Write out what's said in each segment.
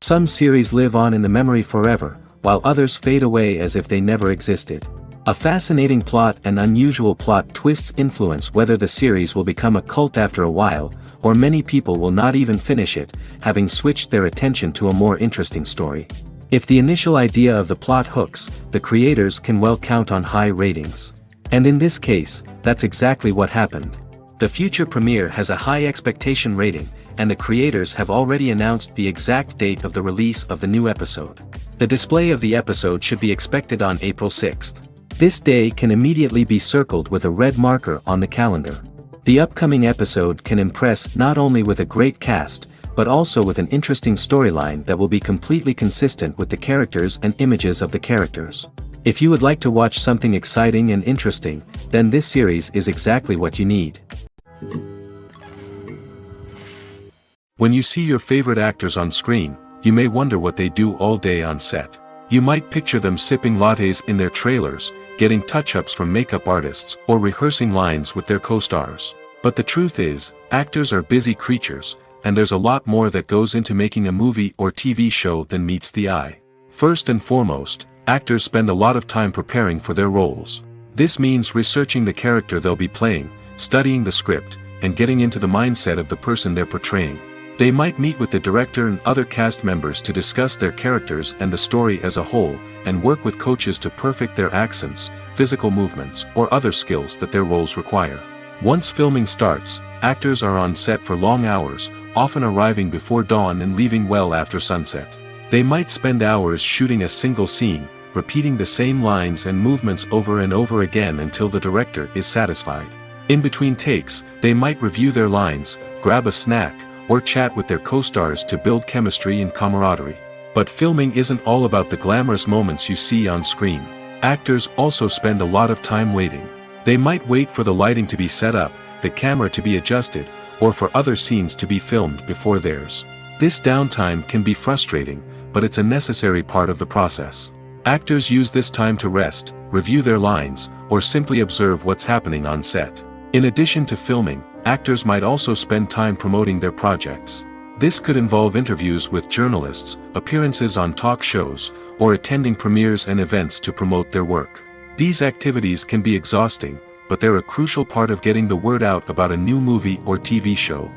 Some series live on in the memory forever, while others fade away as if they never existed. A fascinating plot and unusual plot twists influence whether the series will become a cult after a while, or many people will not even finish it, having switched their attention to a more interesting story. If the initial idea of the plot hooks, the creators can well count on high ratings. And in this case, that's exactly what happened. The future premiere has a high expectation rating, and the creators have already announced the exact date of the release of the new episode. The display of the episode should be expected on April 6th. This day can immediately be circled with a red marker on the calendar. The upcoming episode can impress not only with a great cast, but also with an interesting storyline that will be completely consistent with the characters and images of the characters. If you would like to watch something exciting and interesting, then this series is exactly what you need. When you see your favorite actors on screen, you may wonder what they do all day on set. You might picture them sipping lattes in their trailers, getting touch-ups from makeup artists, or rehearsing lines with their co-stars. But the truth is, actors are busy creatures, and there's a lot more that goes into making a movie or TV show than meets the eye. First and foremost, actors spend a lot of time preparing for their roles. This means researching the character they'll be playing, studying the script, and getting into the mindset of the person they're portraying. They might meet with the director and other cast members to discuss their characters and the story as a whole, and work with coaches to perfect their accents, physical movements, or other skills that their roles require. Once filming starts, actors are on set for long hours, often arriving before dawn and leaving well after sunset. They might spend hours shooting a single scene, repeating the same lines and movements over and over again until the director is satisfied. In between takes, they might review their lines, grab a snack, or chat with their co-stars to build chemistry and camaraderie. But filming isn't all about the glamorous moments you see on screen. Actors also spend a lot of time waiting. They might wait for the lighting to be set up, the camera to be adjusted, or for other scenes to be filmed before theirs. This downtime can be frustrating, but it's a necessary part of the process. Actors use this time to rest, review their lines, or simply observe what's happening on set. In addition to filming, actors might also spend time promoting their projects. This could involve interviews with journalists, appearances on talk shows, or attending premieres and events to promote their work. These activities can be exhausting, but they're a crucial part of getting the word out about a new movie or TV show.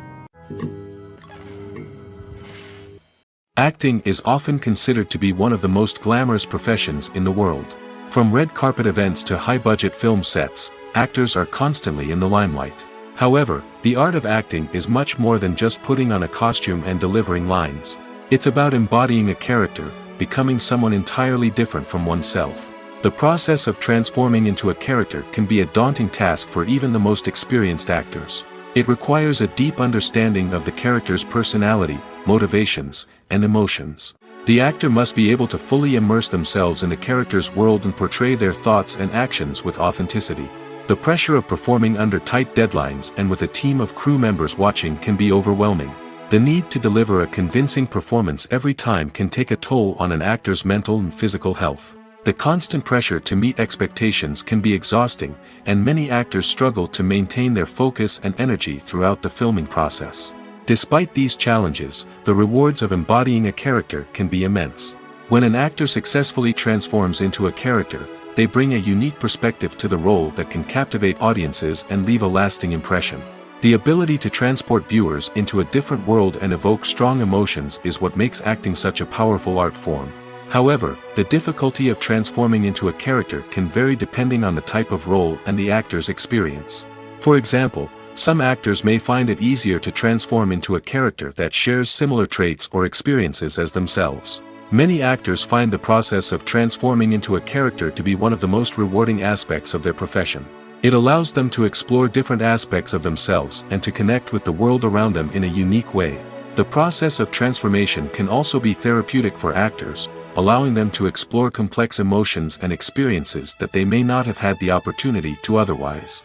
Acting is often considered to be one of the most glamorous professions in the world. From red carpet events to high-budget film sets, actors are constantly in the limelight. However, the art of acting is much more than just putting on a costume and delivering lines. It's about embodying a character, becoming someone entirely different from oneself. The process of transforming into a character can be a daunting task for even the most experienced actors. It requires a deep understanding of the character's personality, motivations, and emotions. The actor must be able to fully immerse themselves in the character's world and portray their thoughts and actions with authenticity. The pressure of performing under tight deadlines and with a team of crew members watching can be overwhelming. The need to deliver a convincing performance every time can take a toll on an actor's mental and physical health. The constant pressure to meet expectations can be exhausting, and many actors struggle to maintain their focus and energy throughout the filming process. Despite these challenges, the rewards of embodying a character can be immense. When an actor successfully transforms into a character, they bring a unique perspective to the role that can captivate audiences and leave a lasting impression. The ability to transport viewers into a different world and evoke strong emotions is what makes acting such a powerful art form. However, the difficulty of transforming into a character can vary depending on the type of role and the actor's experience. For example, some actors may find it easier to transform into a character that shares similar traits or experiences as themselves. Many actors find the process of transforming into a character to be one of the most rewarding aspects of their profession. It allows them to explore different aspects of themselves and to connect with the world around them in a unique way. The process of transformation can also be therapeutic for actors, allowing them to explore complex emotions and experiences that they may not have had the opportunity to otherwise.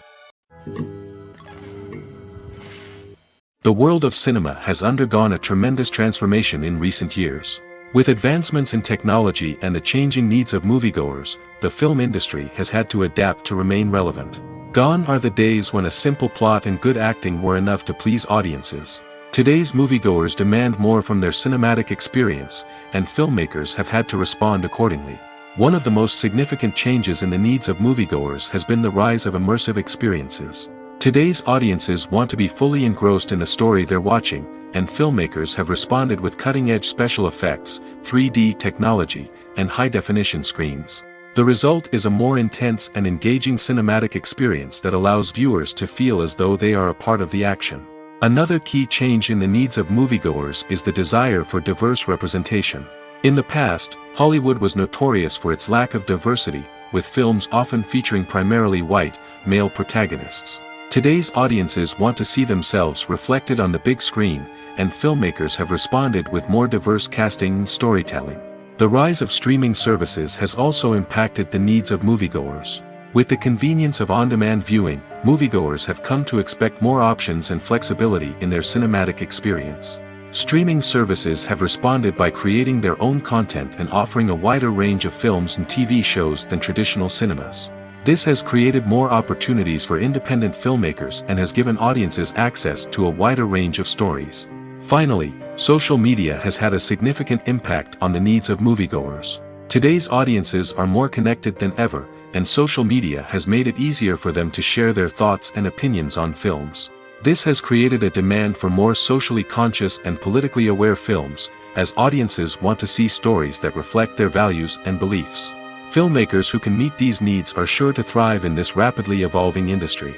The world of cinema has undergone a tremendous transformation in recent years. With advancements in technology and the changing needs of moviegoers, the film industry has had to adapt to remain relevant. Gone are the days when a simple plot and good acting were enough to please audiences. Today's moviegoers demand more from their cinematic experience, and filmmakers have had to respond accordingly. One of the most significant changes in the needs of moviegoers has been the rise of immersive experiences. Today's audiences want to be fully engrossed in the story they're watching, and filmmakers have responded with cutting-edge special effects, 3D technology, and high-definition screens. The result is a more intense and engaging cinematic experience that allows viewers to feel as though they are a part of the action. Another key change in the needs of moviegoers is the desire for diverse representation. In the past, Hollywood was notorious for its lack of diversity, with films often featuring primarily white, male protagonists. Today's audiences want to see themselves reflected on the big screen, and filmmakers have responded with more diverse casting and storytelling. The rise of streaming services has also impacted the needs of moviegoers. With the convenience of on-demand viewing, moviegoers have come to expect more options and flexibility in their cinematic experience. Streaming services have responded by creating their own content and offering a wider range of films and TV shows than traditional cinemas. This has created more opportunities for independent filmmakers and has given audiences access to a wider range of stories. Finally, social media has had a significant impact on the needs of moviegoers. Today's audiences are more connected than ever, and social media has made it easier for them to share their thoughts and opinions on films. This has created a demand for more socially conscious and politically aware films, as audiences want to see stories that reflect their values and beliefs. Filmmakers who can meet these needs are sure to thrive in this rapidly evolving industry.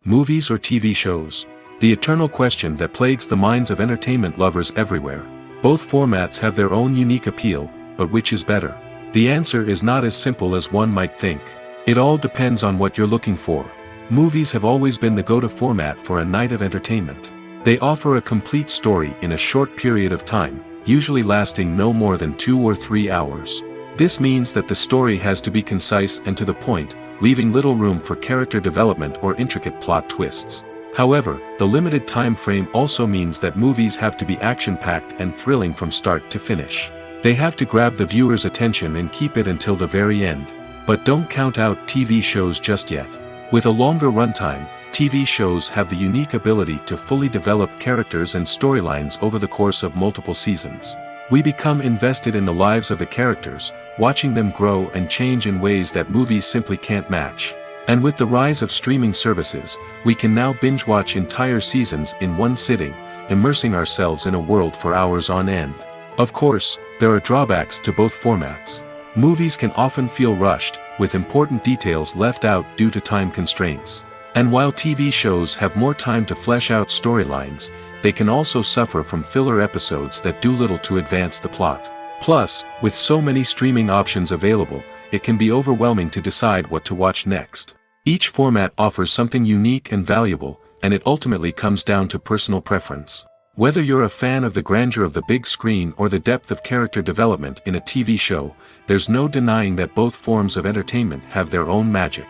Movies or TV shows? The eternal question that plagues the minds of entertainment lovers everywhere. Both formats have their own unique appeal, but which is better? The answer is not as simple as one might think. It all depends on what you're looking for. Movies have always been the go-to format for a night of entertainment. They offer a complete story in a short period of time, usually lasting no more than 2 or 3 hours. This means that the story has to be concise and to the point, leaving little room for character development or intricate plot twists. However, the limited time frame also means that movies have to be action-packed and thrilling from start to finish. They have to grab the viewer's attention and keep it until the very end. But don't count out TV shows just yet. With a longer runtime, TV shows have the unique ability to fully develop characters and storylines over the course of multiple seasons. We become invested in the lives of the characters, watching them grow and change in ways that movies simply can't match. And with the rise of streaming services, we can now binge-watch entire seasons in one sitting, immersing ourselves in a world for hours on end. Of course, there are drawbacks to both formats. Movies can often feel rushed, with important details left out due to time constraints. And while TV shows have more time to flesh out storylines, they can also suffer from filler episodes that do little to advance the plot. Plus, with so many streaming options available, it can be overwhelming to decide what to watch next. Each format offers something unique and valuable, and it ultimately comes down to personal preference. Whether you're a fan of the grandeur of the big screen or the depth of character development in a TV show, there's no denying that both forms of entertainment have their own magic.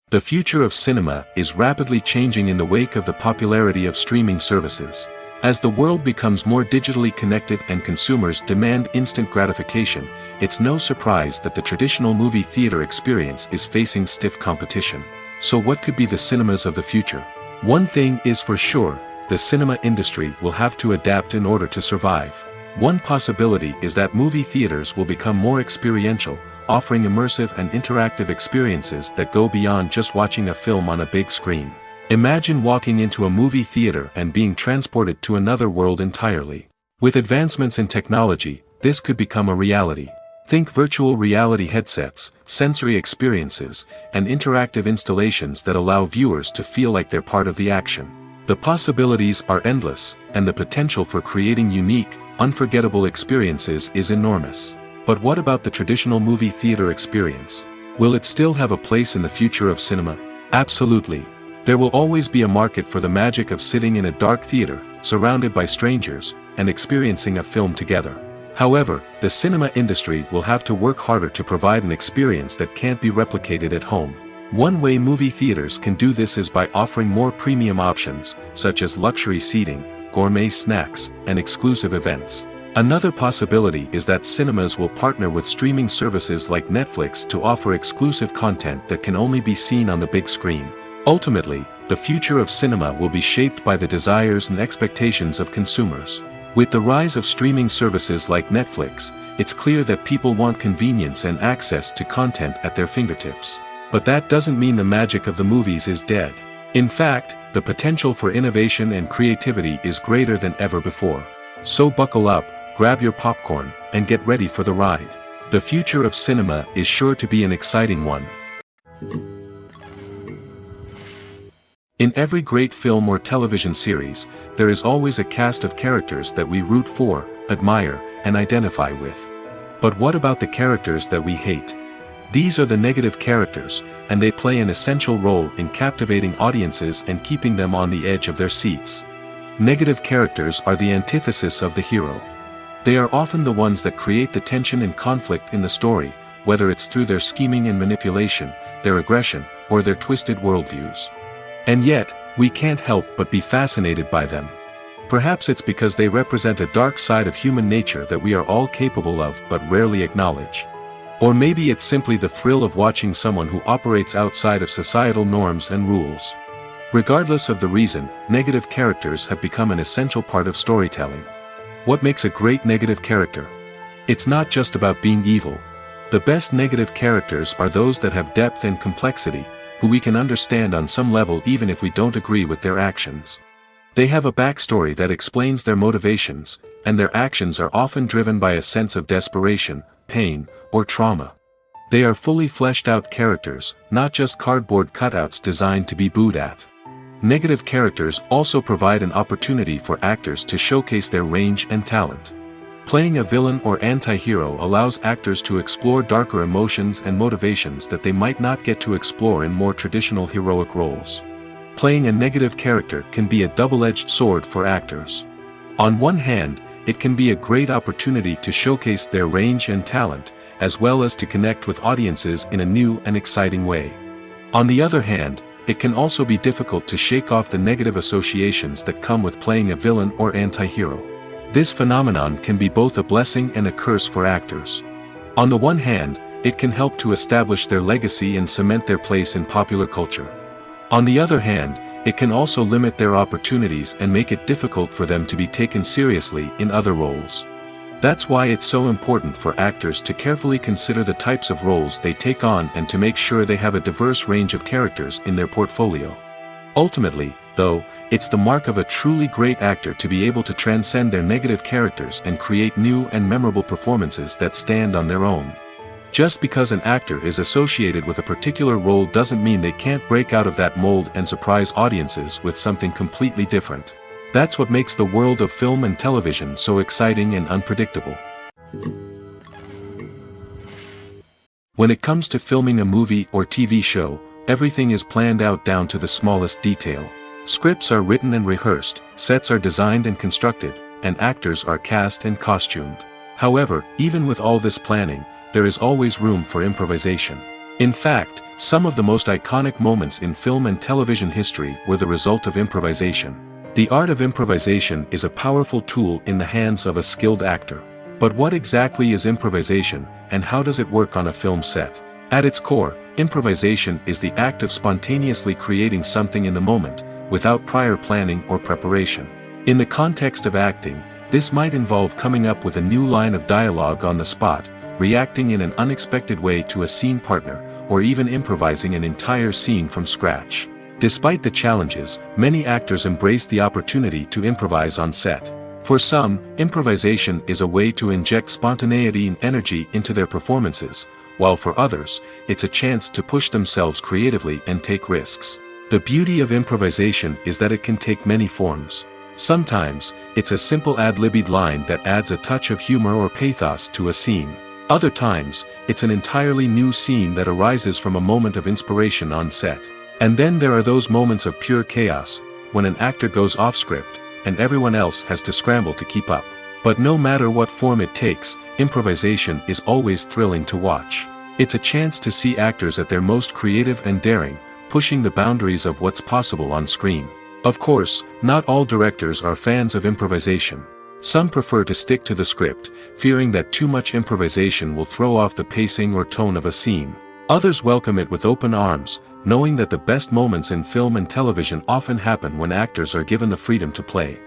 The future of cinema is rapidly changing in the wake of the popularity of streaming services. As the world becomes more digitally connected and consumers demand instant gratification, it's no surprise that the traditional movie theater experience is facing stiff competition. So what could be the cinemas of the future? One thing is for sure, the cinema industry will have to adapt in order to survive. One possibility is that movie theaters will become more experiential, offering immersive and interactive experiences that go beyond just watching a film on a big screen. Imagine walking into a movie theater and being transported to another world entirely. With advancements in technology, this could become a reality. Think virtual reality headsets, sensory experiences, and interactive installations that allow viewers to feel like they're part of the action. The possibilities are endless, and the potential for creating unique, unforgettable experiences is enormous. But what about the traditional movie theater experience? Will it still have a place in the future of cinema? Absolutely. There will always be a market for the magic of sitting in a dark theater, surrounded by strangers, and experiencing a film together. However, the cinema industry will have to work harder to provide an experience that can't be replicated at home. One way movie theaters can do this is by offering more premium options, such as luxury seating, gourmet snacks, and exclusive events. Another possibility is that cinemas will partner with streaming services like Netflix to offer exclusive content that can only be seen on the big screen. Ultimately, the future of cinema will be shaped by the desires and expectations of consumers. With the rise of streaming services like Netflix, it's clear that people want convenience and access to content at their fingertips. But that doesn't mean the magic of the movies is dead. In fact, the potential for innovation and creativity is greater than ever before. So buckle up, grab your popcorn, and get ready for the ride. The future of cinema is sure to be an exciting one. In every great film or television series, there is always a cast of characters that we root for, admire, and identify with. But what about the characters that we hate? These are the negative characters, and they play an essential role in captivating audiences and keeping them on the edge of their seats. Negative characters are the antithesis of the hero. They are often the ones that create the tension and conflict in the story, whether it's through their scheming and manipulation, their aggression, or their twisted worldviews. And yet, we can't help but be fascinated by them. Perhaps it's because they represent a dark side of human nature that we are all capable of but rarely acknowledge. Or maybe it's simply the thrill of watching someone who operates outside of societal norms and rules. Regardless of the reason, negative characters have become an essential part of storytelling. What makes a great negative character? It's not just about being evil. The best negative characters are those that have depth and complexity, who we can understand on some level even if we don't agree with their actions. They have a backstory that explains their motivations, and their actions are often driven by a sense of desperation, pain, or trauma. They are fully fleshed out characters, not just cardboard cutouts designed to be booed at. Negative characters also provide an opportunity for actors to showcase their range and talent. Playing a villain or anti-hero allows actors to explore darker emotions and motivations that they might not get to explore in more traditional heroic roles. Playing a negative character can be a double-edged sword for actors. On one hand, it can be a great opportunity to showcase their range and talent, as well as to connect with audiences in a new and exciting way. On the other hand, it can also be difficult to shake off the negative associations that come with playing a villain or anti-hero. This phenomenon can be both a blessing and a curse for actors. On the one hand, it can help to establish their legacy and cement their place in popular culture. On the other hand, it can also limit their opportunities and make it difficult for them to be taken seriously in other roles. That's why it's so important for actors to carefully consider the types of roles they take on and to make sure they have a diverse range of characters in their portfolio. Ultimately, though, it's the mark of a truly great actor to be able to transcend their negative characters and create new and memorable performances that stand on their own. Just because an actor is associated with a particular role doesn't mean they can't break out of that mold and surprise audiences with something completely different. That's what makes the world of film and television so exciting and unpredictable. When it comes to filming a movie or TV show, everything is planned out down to the smallest detail. Scripts are written and rehearsed, sets are designed and constructed, and actors are cast and costumed. However, even with all this planning, there is always room for improvisation. In fact, some of the most iconic moments in film and television history were the result of improvisation. The art of improvisation is a powerful tool in the hands of a skilled actor. But what exactly is improvisation, and how does it work on a film set? At its core, improvisation is the act of spontaneously creating something in the moment, without prior planning or preparation. In the context of acting, this might involve coming up with a new line of dialogue on the spot, reacting in an unexpected way to a scene partner, or even improvising an entire scene from scratch. Despite the challenges, many actors embrace the opportunity to improvise on set. For some, improvisation is a way to inject spontaneity and energy into their performances, while for others, it's a chance to push themselves creatively and take risks. The beauty of improvisation is that it can take many forms. Sometimes, it's a simple ad-libbed line that adds a touch of humor or pathos to a scene. Other times, it's an entirely new scene that arises from a moment of inspiration on set. And then there are those moments of pure chaos, when an actor goes off script, and everyone else has to scramble to keep up. But no matter what form it takes, improvisation is always thrilling to watch. It's a chance to see actors at their most creative and daring, pushing the boundaries of what's possible on screen. Of course, not all directors are fans of improvisation. Some prefer to stick to the script, fearing that too much improvisation will throw off the pacing or tone of a scene. Others welcome it with open arms, knowing that the best moments in film and television often happen when actors are given the freedom to play.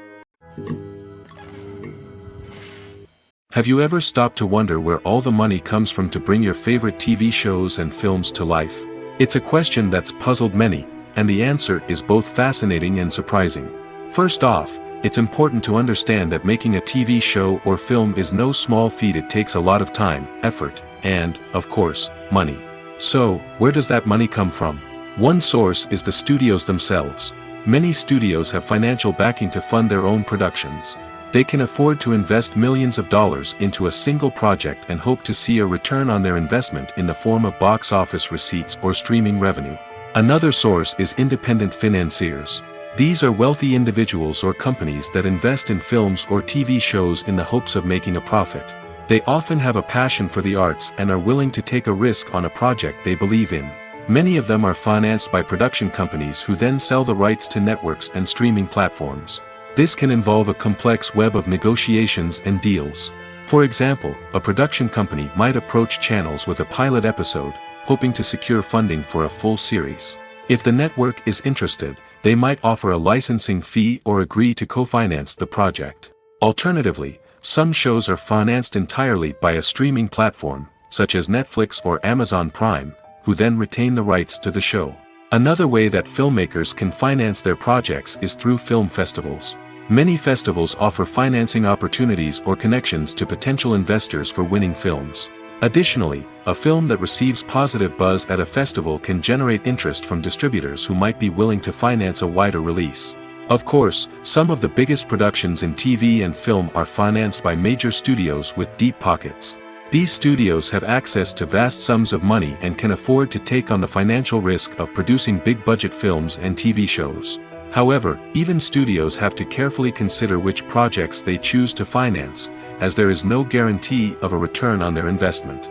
Have you ever stopped to wonder where all the money comes from to bring your favorite TV shows and films to life? It's a question that's puzzled many, and the answer is both fascinating and surprising. First off, it's important to understand that making a TV show or film is no small feat. It takes a lot of time, effort, and, of course, money. So, where does that money come from? One source is the studios themselves. Many studios have financial backing to fund their own productions. They can afford to invest millions of dollars into a single project and hope to see a return on their investment in the form of box office receipts or streaming revenue. Another source is independent financiers. These are wealthy individuals or companies that invest in films or TV shows in the hopes of making a profit. They often have a passion for the arts and are willing to take a risk on a project they believe in. Many of them are financed by production companies who then sell the rights to networks and streaming platforms. This can involve a complex web of negotiations and deals. For example, a production company might approach channels with a pilot episode, hoping to secure funding for a full series. If the network is interested, they might offer a licensing fee or agree to co-finance the project. Alternatively, some shows are financed entirely by a streaming platform, such as Netflix or Amazon Prime, who then retain the rights to the show. Another way that filmmakers can finance their projects is through film festivals. Many festivals offer financing opportunities or connections to potential investors for winning films. Additionally, a film that receives positive buzz at a festival can generate interest from distributors who might be willing to finance a wider release. Of course, some of the biggest productions in TV and film are financed by major studios with deep pockets. These studios have access to vast sums of money and can afford to take on the financial risk of producing big-budget films and TV shows. However, even studios have to carefully consider which projects they choose to finance, as there is no guarantee of a return on their investment.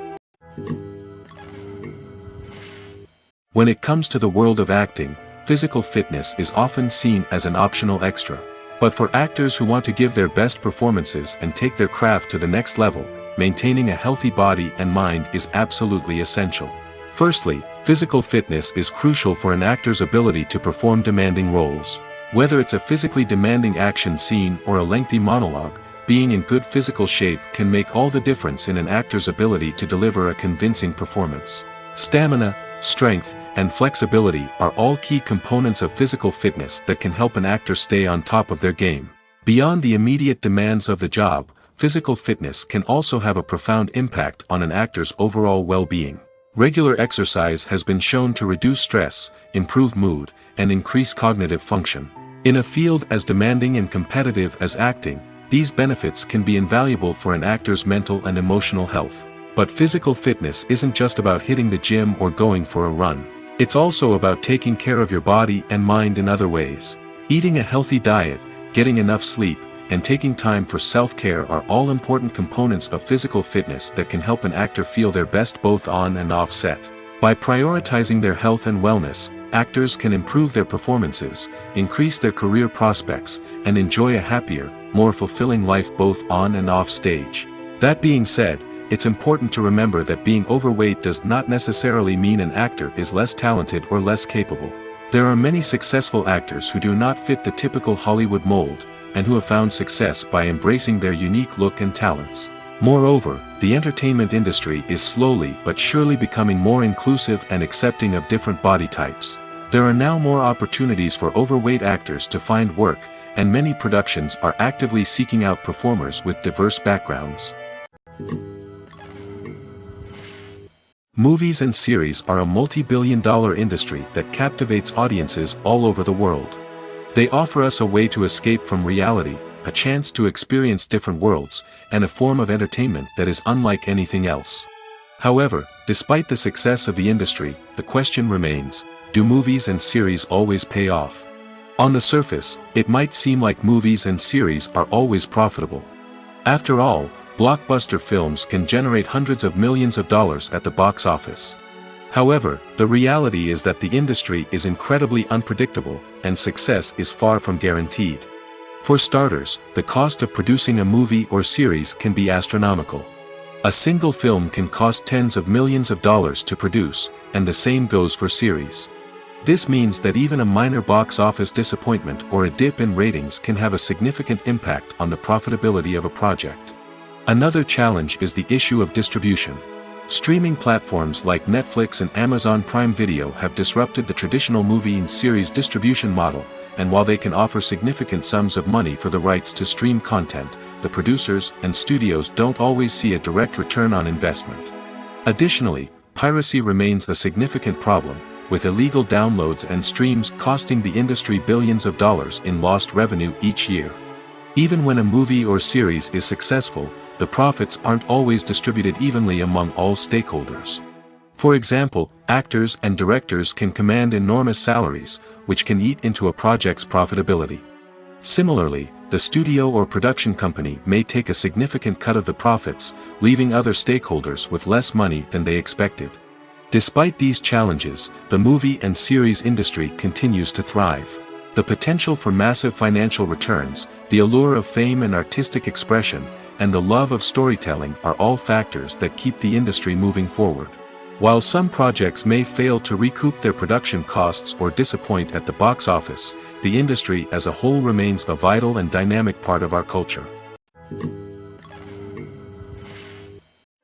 When it comes to the world of acting, physical fitness is often seen as an optional extra. But for actors who want to give their best performances and take their craft to the next level, maintaining a healthy body and mind is absolutely essential. Firstly, physical fitness is crucial for an actor's ability to perform demanding roles. Whether it's a physically demanding action scene or a lengthy monologue, being in good physical shape can make all the difference in an actor's ability to deliver a convincing performance. Stamina, strength, and flexibility are all key components of physical fitness that can help an actor stay on top of their game. Beyond the immediate demands of the job, physical fitness can also have a profound impact on an actor's overall well-being. Regular exercise has been shown to reduce stress, improve mood, and increase cognitive function. In a field as demanding and competitive as acting, these benefits can be invaluable for an actor's mental and emotional health. But physical fitness isn't just about hitting the gym or going for a run. It's also about taking care of your body and mind in other ways. Eating a healthy diet, getting enough sleep, and taking time for self-care are all important components of physical fitness that can help an actor feel their best both on and off set. By prioritizing their health and wellness, actors can improve their performances, increase their career prospects, and enjoy a happier, more fulfilling life both on and off stage. That being said, it's important to remember that being overweight does not necessarily mean an actor is less talented or less capable. There are many successful actors who do not fit the typical Hollywood mold, and who have found success by embracing their unique look and talents. Moreover, the entertainment industry is slowly but surely becoming more inclusive and accepting of different body types. There are now more opportunities for overweight actors to find work, and many productions are actively seeking out performers with diverse backgrounds. Movies and series are a multi-billion-dollar industry that captivates audiences all over the world. They offer us a way to escape from reality, a chance to experience different worlds, and a form of entertainment that is unlike anything else. However, despite the success of the industry, the question remains, do movies and series always pay off? On the surface, it might seem like movies and series are always profitable. After all, blockbuster films can generate hundreds of millions of dollars at the box office. However, the reality is that the industry is incredibly unpredictable, and success is far from guaranteed. For starters, the cost of producing a movie or series can be astronomical. A single film can cost tens of millions of dollars to produce, and the same goes for series. This means that even a minor box office disappointment or a dip in ratings can have a significant impact on the profitability of a project. Another challenge is the issue of distribution. Streaming platforms like Netflix and Amazon Prime Video have disrupted the traditional movie and series distribution model, and while they can offer significant sums of money for the rights to stream content, the producers and studios don't always see a direct return on investment. Additionally, piracy remains a significant problem, with illegal downloads and streams costing the industry billions of dollars in lost revenue each year. Even when a movie or series is successful, the profits aren't always distributed evenly among all stakeholders. For example, actors and directors can command enormous salaries, which can eat into a project's profitability. Similarly, the studio or production company may take a significant cut of the profits, leaving other stakeholders with less money than they expected. Despite these challenges, the movie and series industry continues to thrive. The potential for massive financial returns, the allure of fame and artistic expression, and the love of storytelling are all factors that keep the industry moving forward. While some projects may fail to recoup their production costs or disappoint at the box office, the industry as a whole remains a vital and dynamic part of our culture.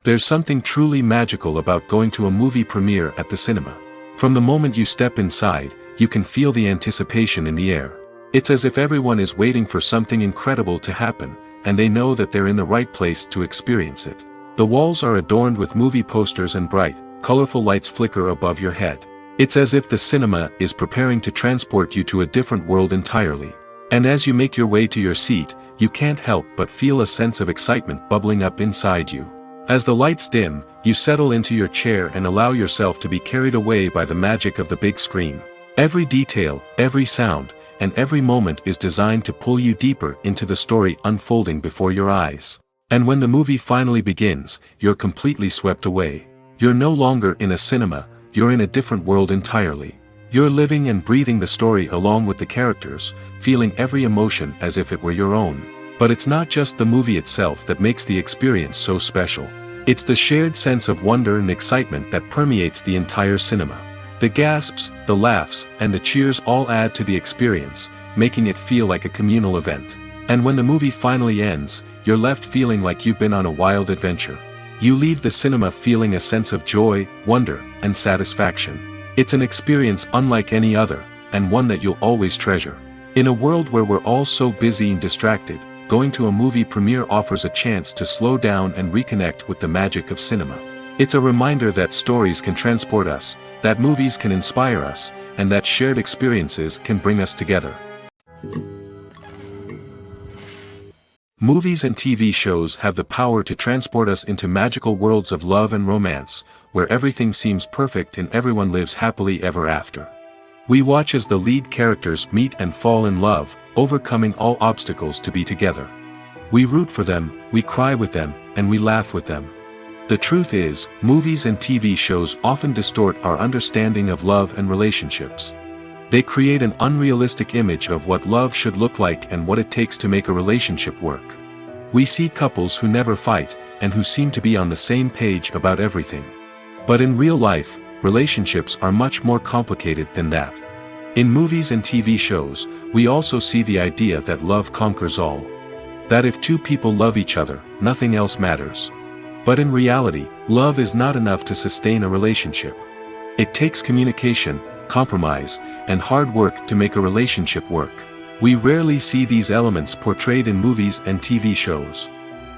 There's something truly magical about going to a movie premiere at the cinema. From the moment you step inside, you can feel the anticipation in the air. It's as if everyone is waiting for something incredible to happen, and they know that they're in the right place to experience it. The walls are adorned with movie posters and bright, colorful lights flicker above your head. It's as if the cinema is preparing to transport you to a different world entirely. And as you make your way to your seat, you can't help but feel a sense of excitement bubbling up inside you. As the lights dim, you settle into your chair and allow yourself to be carried away by the magic of the big screen. Every detail, every sound, and every moment is designed to pull you deeper into the story unfolding before your eyes. And when the movie finally begins, you're completely swept away. You're no longer in a cinema, you're in a different world entirely. You're living and breathing the story along with the characters, feeling every emotion as if it were your own. But it's not just the movie itself that makes the experience so special. It's the shared sense of wonder and excitement that permeates the entire cinema. The gasps, the laughs, and the cheers all add to the experience, making it feel like a communal event. And when the movie finally ends, you're left feeling like you've been on a wild adventure. You leave the cinema feeling a sense of joy, wonder, and satisfaction. It's an experience unlike any other, and one that you'll always treasure. In a world where we're all so busy and distracted, going to a movie premiere offers a chance to slow down and reconnect with the magic of cinema. It's a reminder that stories can transport us, that movies can inspire us, and that shared experiences can bring us together. Movies and TV shows have the power to transport us into magical worlds of love and romance, where everything seems perfect and everyone lives happily ever after. We watch as the lead characters meet and fall in love, overcoming all obstacles to be together. We root for them, we cry with them, and we laugh with them. The truth is, movies and TV shows often distort our understanding of love and relationships. They create an unrealistic image of what love should look like and what it takes to make a relationship work. We see couples who never fight, and who seem to be on the same page about everything. But in real life, relationships are much more complicated than that. In movies and TV shows, we also see the idea that love conquers all. That if two people love each other, nothing else matters. But in reality, love is not enough to sustain a relationship. It takes communication, compromise, and hard work to make a relationship work. We rarely see these elements portrayed in movies and TV shows.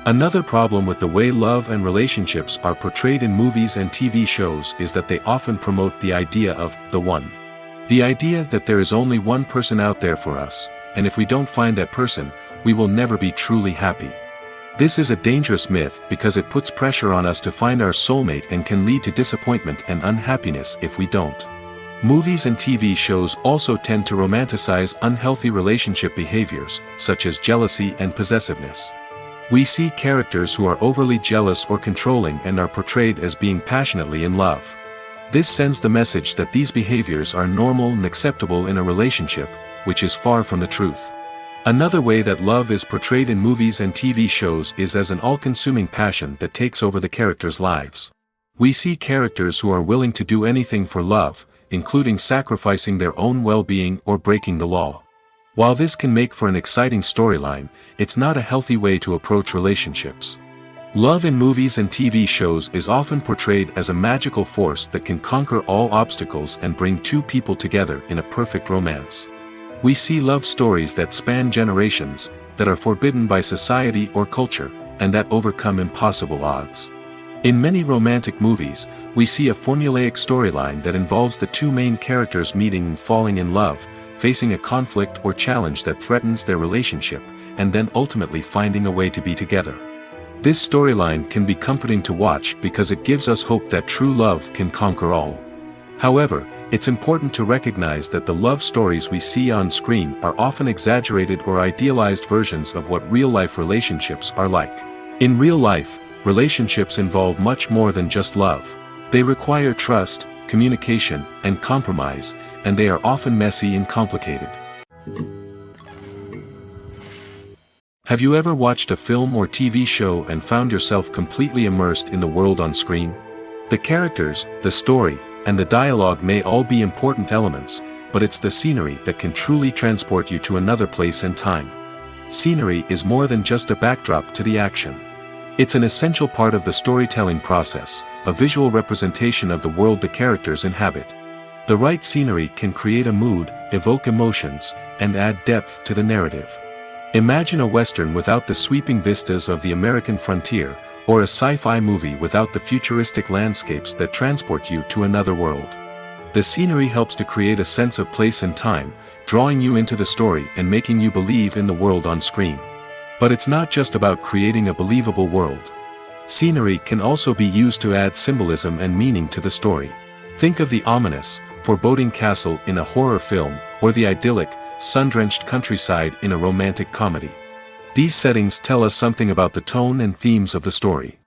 Another problem with the way love and relationships are portrayed in movies and TV shows is that they often promote the idea of the one. The idea that there is only one person out there for us, and if we don't find that person, we will never be truly happy. This is a dangerous myth because it puts pressure on us to find our soulmate and can lead to disappointment and unhappiness if we don't. Movies and TV shows also tend to romanticize unhealthy relationship behaviors, such as jealousy and possessiveness. We see characters who are overly jealous or controlling and are portrayed as being passionately in love. This sends the message that these behaviors are normal and acceptable in a relationship, which is far from the truth. Another way that love is portrayed in movies and TV shows is as an all-consuming passion that takes over the characters' lives. We see characters who are willing to do anything for love, including sacrificing their own well-being or breaking the law. While this can make for an exciting storyline, it's not a healthy way to approach relationships. Love in movies and TV shows is often portrayed as a magical force that can conquer all obstacles and bring two people together in a perfect romance. We see love stories that span generations, that are forbidden by society or culture, and that overcome impossible odds. In many romantic movies, we see a formulaic storyline that involves the two main characters meeting and falling in love, facing a conflict or challenge that threatens their relationship, and then ultimately finding a way to be together. This storyline can be comforting to watch because it gives us hope that true love can conquer all. However, it's important to recognize that the love stories we see on screen are often exaggerated or idealized versions of what real-life relationships are like. In real life, relationships involve much more than just love. They require trust, communication, and compromise, and they are often messy and complicated. Have you ever watched a film or TV show and found yourself completely immersed in the world on screen? The characters, the story, and the dialogue may all be important elements, but it's the scenery that can truly transport you to another place and time. Scenery is more than just a backdrop to the action. It's an essential part of the storytelling process, a visual representation of the world the characters inhabit. The right scenery can create a mood, evoke emotions, and add depth to the narrative. Imagine a Western without the sweeping vistas of the American frontier, or a sci-fi movie without the futuristic landscapes that transport you to another world. The scenery helps to create a sense of place and time, drawing you into the story and making you believe in the world on screen. But it's not just about creating a believable world. Scenery can also be used to add symbolism and meaning to the story. Think of the ominous, foreboding castle in a horror film, or the idyllic, sun-drenched countryside in a romantic comedy. These settings tell us something about the tone and themes of the story.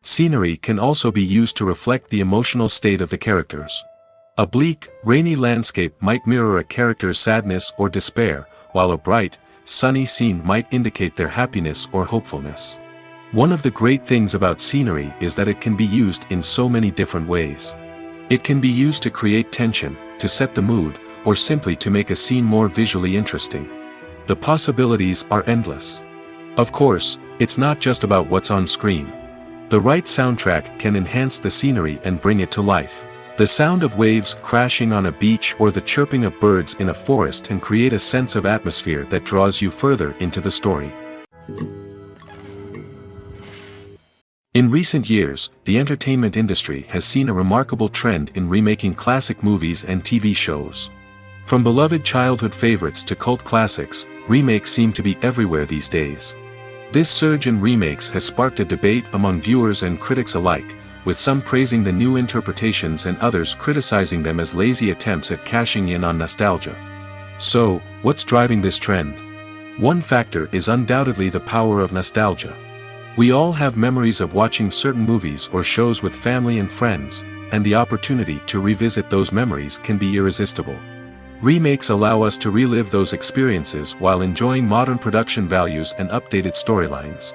Scenery can also be used to reflect the emotional state of the characters. A bleak, rainy landscape might mirror a character's sadness or despair, while a bright, sunny scene might indicate their happiness or hopefulness. One of the great things about scenery is that it can be used in so many different ways. It can be used to create tension, to set the mood, or simply to make a scene more visually interesting. The possibilities are endless. Of course, it's not just about what's on screen. The right soundtrack can enhance the scenery and bring it to life. The sound of waves crashing on a beach or the chirping of birds in a forest can create a sense of atmosphere that draws you further into the story. In recent years, the entertainment industry has seen a remarkable trend in remaking classic movies and TV shows. From beloved childhood favorites to cult classics, remakes seem to be everywhere these days. This surge in remakes has sparked a debate among viewers and critics alike, with some praising the new interpretations and others criticizing them as lazy attempts at cashing in on nostalgia. So, what's driving this trend? One factor is undoubtedly the power of nostalgia. We all have memories of watching certain movies or shows with family and friends, and the opportunity to revisit those memories can be irresistible. Remakes allow us to relive those experiences while enjoying modern production values and updated storylines.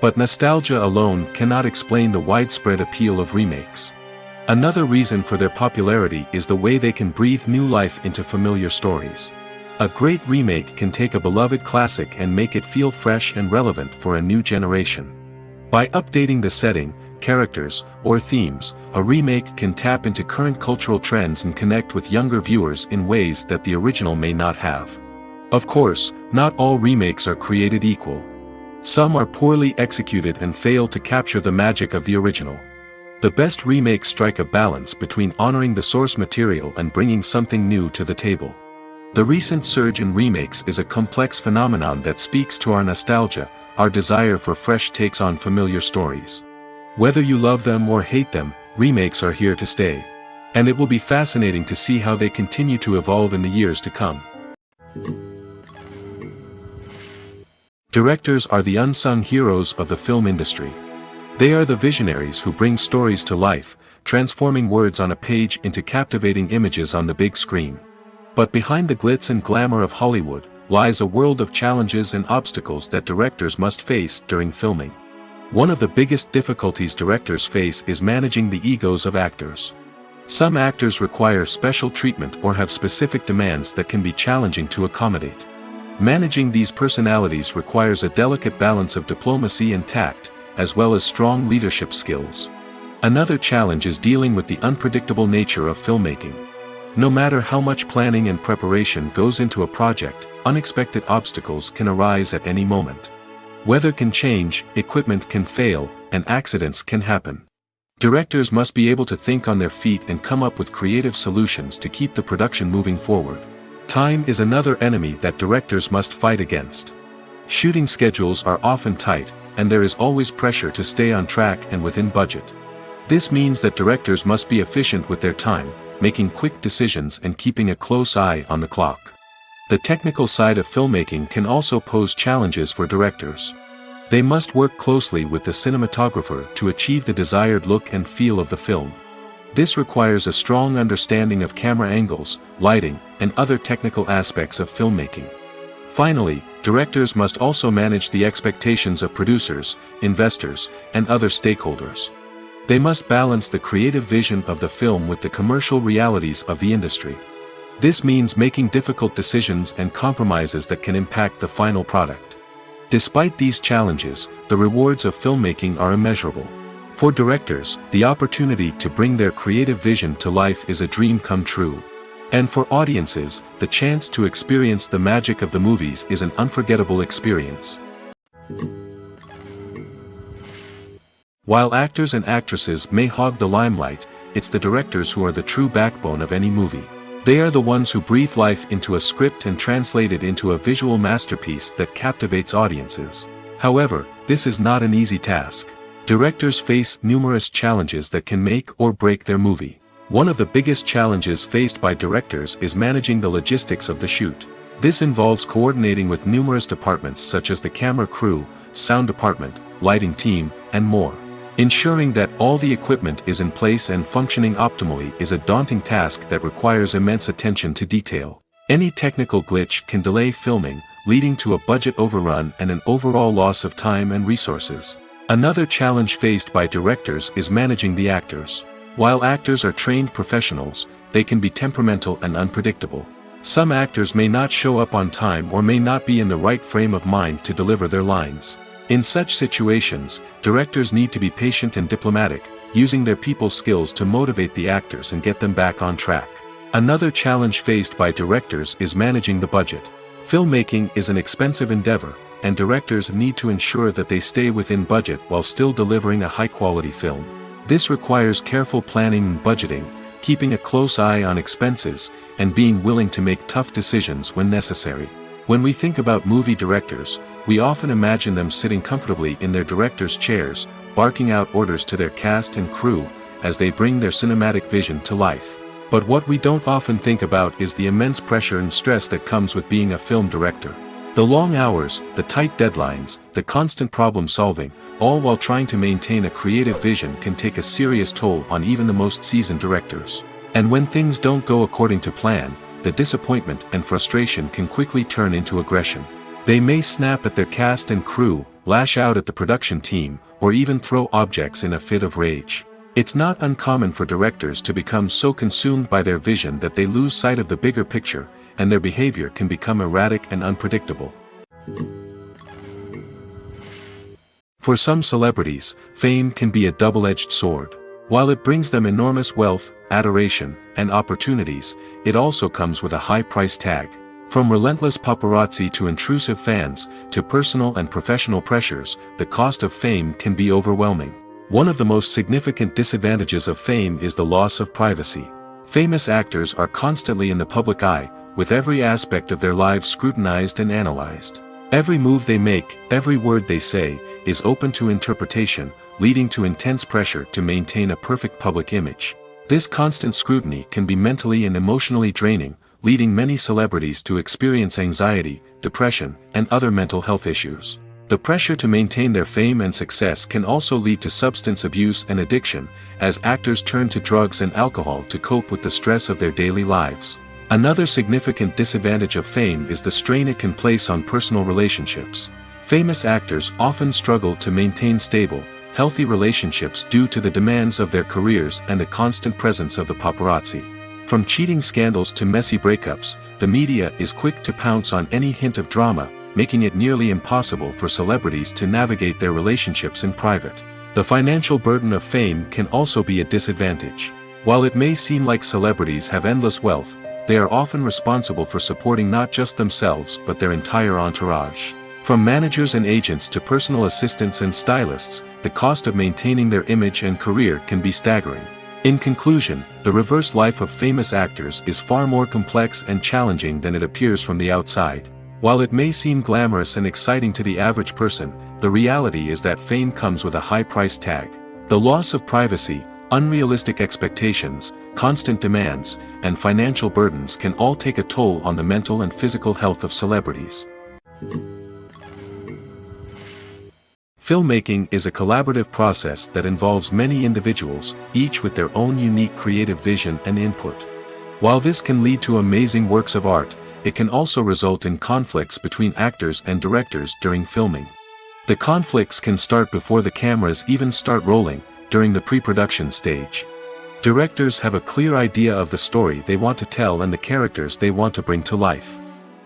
But nostalgia alone cannot explain the widespread appeal of remakes. Another reason for their popularity is the way they can breathe new life into familiar stories. A great remake can take a beloved classic and make it feel fresh and relevant for a new generation. By updating the setting, characters, or themes, a remake can tap into current cultural trends and connect with younger viewers in ways that the original may not have. Of course, not all remakes are created equal. Some are poorly executed and fail to capture the magic of the original. The best remakes strike a balance between honoring the source material and bringing something new to the table. The recent surge in remakes is a complex phenomenon that speaks to our nostalgia, our desire for fresh takes on familiar stories. Whether you love them or hate them, remakes are here to stay. And it will be fascinating to see how they continue to evolve in the years to come. Directors are the unsung heroes of the film industry. They are the visionaries who bring stories to life, transforming words on a page into captivating images on the big screen. But behind the glitz and glamour of Hollywood, lies a world of challenges and obstacles that directors must face during filming. One of the biggest difficulties directors face is managing the egos of actors. Some actors require special treatment or have specific demands that can be challenging to accommodate. Managing these personalities requires a delicate balance of diplomacy and tact, as well as strong leadership skills. Another challenge is dealing with the unpredictable nature of filmmaking. No matter how much planning and preparation goes into a project, unexpected obstacles can arise at any moment. Weather can change, equipment can fail, and accidents can happen. Directors must be able to think on their feet and come up with creative solutions to keep the production moving forward. Time is another enemy that directors must fight against. Shooting schedules are often tight, and there is always pressure to stay on track and within budget. This means that directors must be efficient with their time, making quick decisions and keeping a close eye on the clock. The technical side of filmmaking can also pose challenges for directors. They must work closely with the cinematographer to achieve the desired look and feel of the film. This requires a strong understanding of camera angles, lighting, and other technical aspects of filmmaking. Finally, directors must also manage the expectations of producers, investors, and other stakeholders. They must balance the creative vision of the film with the commercial realities of the industry. This means making difficult decisions and compromises that can impact the final product. Despite these challenges, the rewards of filmmaking are immeasurable. For directors, the opportunity to bring their creative vision to life is a dream come true. And for audiences, the chance to experience the magic of the movies is an unforgettable experience. While actors and actresses may hog the limelight, it's the directors who are the true backbone of any movie. They are the ones who breathe life into a script and translate it into a visual masterpiece that captivates audiences. However, this is not an easy task. Directors face numerous challenges that can make or break their movie. One of the biggest challenges faced by directors is managing the logistics of the shoot. This involves coordinating with numerous departments such as the camera crew, sound department, lighting team, and more. Ensuring that all the equipment is in place and functioning optimally is a daunting task that requires immense attention to detail. Any technical glitch can delay filming, leading to a budget overrun and an overall loss of time and resources. Another challenge faced by directors is managing the actors. While actors are trained professionals, they can be temperamental and unpredictable. Some actors may not show up on time or may not be in the right frame of mind to deliver their lines. In such situations, directors need to be patient and diplomatic, using their people skills to motivate the actors and get them back on track. Another challenge faced by directors is managing the budget. Filmmaking is an expensive endeavor, and directors need to ensure that they stay within budget while still delivering a high-quality film. This requires careful planning and budgeting, keeping a close eye on expenses, and being willing to make tough decisions when necessary. When we think about movie directors, we often imagine them sitting comfortably in their director's chairs, barking out orders to their cast and crew, as they bring their cinematic vision to life. But what we don't often think about is the immense pressure and stress that comes with being a film director. The long hours, the tight deadlines, the constant problem solving, all while trying to maintain a creative vision can take a serious toll on even the most seasoned directors. And when things don't go according to plan, the disappointment and frustration can quickly turn into aggression. They may snap at their cast and crew, lash out at the production team, or even throw objects in a fit of rage. It's not uncommon for directors to become so consumed by their vision that they lose sight of the bigger picture, and their behavior can become erratic and unpredictable. For some celebrities, fame can be a double-edged sword. While it brings them enormous wealth, adoration, and opportunities, it also comes with a high price tag. From relentless paparazzi to intrusive fans, to personal and professional pressures, the cost of fame can be overwhelming. One of the most significant disadvantages of fame is the loss of privacy. Famous actors are constantly in the public eye, with every aspect of their lives scrutinized and analyzed. Every move they make, every word they say, is open to interpretation, leading to intense pressure to maintain a perfect public image. This constant scrutiny can be mentally and emotionally draining, leading many celebrities to experience anxiety, depression, and other mental health issues. The pressure to maintain their fame and success can also lead to substance abuse and addiction, as actors turn to drugs and alcohol to cope with the stress of their daily lives. Another significant disadvantage of fame is the strain it can place on personal relationships. Famous actors often struggle to maintain stable, healthy relationships due to the demands of their careers and the constant presence of the paparazzi. From cheating scandals to messy breakups, the media is quick to pounce on any hint of drama, making it nearly impossible for celebrities to navigate their relationships in private. The financial burden of fame can also be a disadvantage. While it may seem like celebrities have endless wealth, they are often responsible for supporting not just themselves but their entire entourage. From managers and agents to personal assistants and stylists, the cost of maintaining their image and career can be staggering. In conclusion, the reverse life of famous actors is far more complex and challenging than it appears from the outside. While it may seem glamorous and exciting to the average person, the reality is that fame comes with a high price tag. The loss of privacy, unrealistic expectations, constant demands, and financial burdens can all take a toll on the mental and physical health of celebrities. Filmmaking is a collaborative process that involves many individuals, each with their own unique creative vision and input. While this can lead to amazing works of art, it can also result in conflicts between actors and directors during filming. The conflicts can start before the cameras even start rolling, during the pre-production stage. Directors have a clear idea of the story they want to tell and the characters they want to bring to life.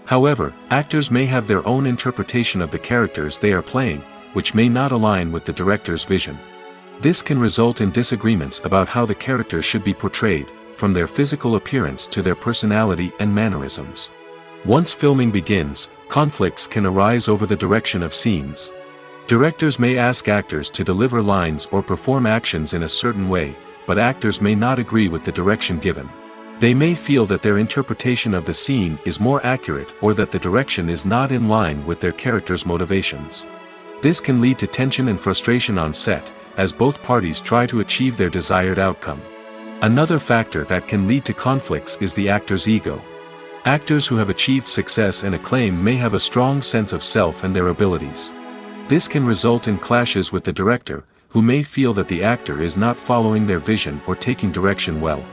However, actors may have their own interpretation of the characters they are playing, which may not align with the director's vision. This can result in disagreements about how the characters should be portrayed, from their physical appearance to their personality and mannerisms. Once filming begins, conflicts can arise over the direction of scenes. Directors may ask actors to deliver lines or perform actions in a certain way, but actors may not agree with the direction given. They may feel that their interpretation of the scene is more accurate or that the direction is not in line with their character's motivations. This can lead to tension and frustration on set, as both parties try to achieve their desired outcome. Another factor that can lead to conflicts is the actor's ego. Actors who have achieved success and acclaim may have a strong sense of self and their abilities. This can result in clashes with the director, who may feel that the actor is not following their vision or taking direction well.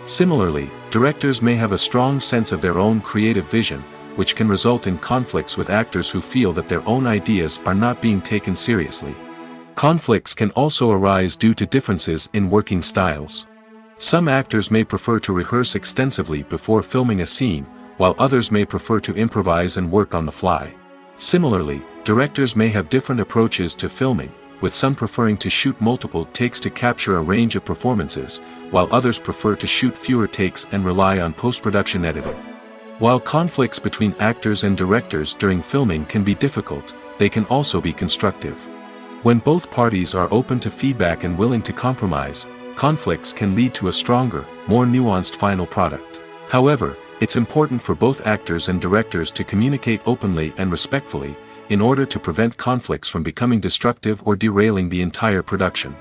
Similarly, directors may have a strong sense of their own creative vision, which can result in conflicts with actors who feel that their own ideas are not being taken seriously. Conflicts can also arise due to differences in working styles. Some actors may prefer to rehearse extensively before filming a scene, while others may prefer to improvise and work on the fly. Similarly, directors may have different approaches to filming, with some preferring to shoot multiple takes to capture a range of performances, while others prefer to shoot fewer takes and rely on post-production editing. While conflicts between actors and directors during filming can be difficult, they can also be constructive. When both parties are open to feedback and willing to compromise, conflicts can lead to a stronger, more nuanced final product. However, it's important for both actors and directors to communicate openly and respectfully, in order to prevent conflicts from becoming destructive or derailing the entire production.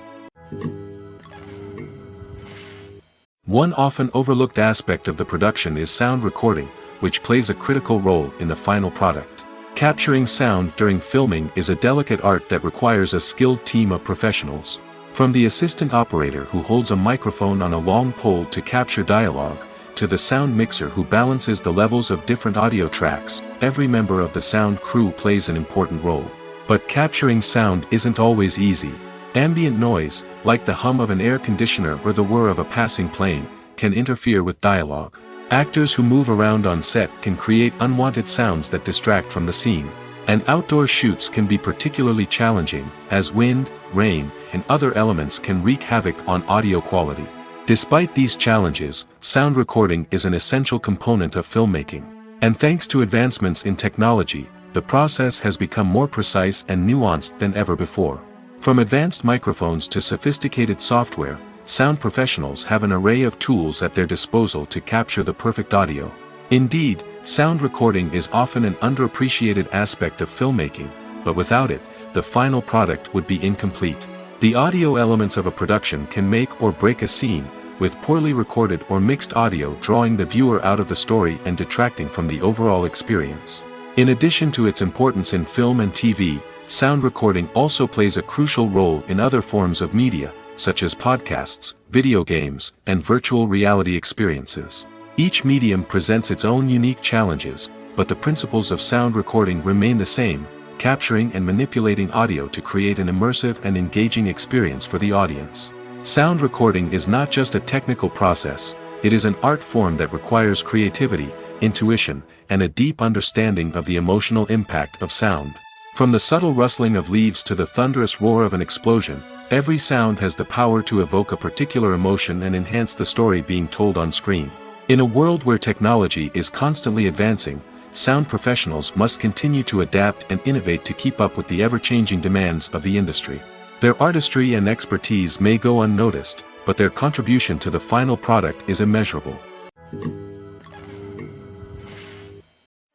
One often overlooked aspect of the production is sound recording, which plays a critical role in the final product. Capturing sound during filming is a delicate art that requires a skilled team of professionals. From the assistant operator who holds a microphone on a long pole to capture dialogue, to the sound mixer who balances the levels of different audio tracks, every member of the sound crew plays an important role. But capturing sound isn't always easy. Ambient noise, like the hum of an air conditioner or the whir of a passing plane, can interfere with dialogue. Actors who move around on set can create unwanted sounds that distract from the scene. And outdoor shoots can be particularly challenging, as wind, rain, and other elements can wreak havoc on audio quality. Despite these challenges, sound recording is an essential component of filmmaking. And thanks to advancements in technology, the process has become more precise and nuanced than ever before. From advanced microphones to sophisticated software, sound professionals have an array of tools at their disposal to capture the perfect audio. Indeed, sound recording is often an underappreciated aspect of filmmaking, but without it, the final product would be incomplete. The audio elements of a production can make or break a scene, with poorly recorded or mixed audio drawing the viewer out of the story and detracting from the overall experience. In addition to its importance in film and TV, sound recording also plays a crucial role in other forms of media, such as podcasts, video games, and virtual reality experiences. Each medium presents its own unique challenges, but the principles of sound recording remain the same, capturing and manipulating audio to create an immersive and engaging experience for the audience. Sound recording is not just a technical process, it is an art form that requires creativity, intuition, and a deep understanding of the emotional impact of sound. From the subtle rustling of leaves to the thunderous roar of an explosion, every sound has the power to evoke a particular emotion and enhance the story being told on screen. In a world where technology is constantly advancing, sound professionals must continue to adapt and innovate to keep up with the ever-changing demands of the industry. Their artistry and expertise may go unnoticed, but their contribution to the final product is immeasurable.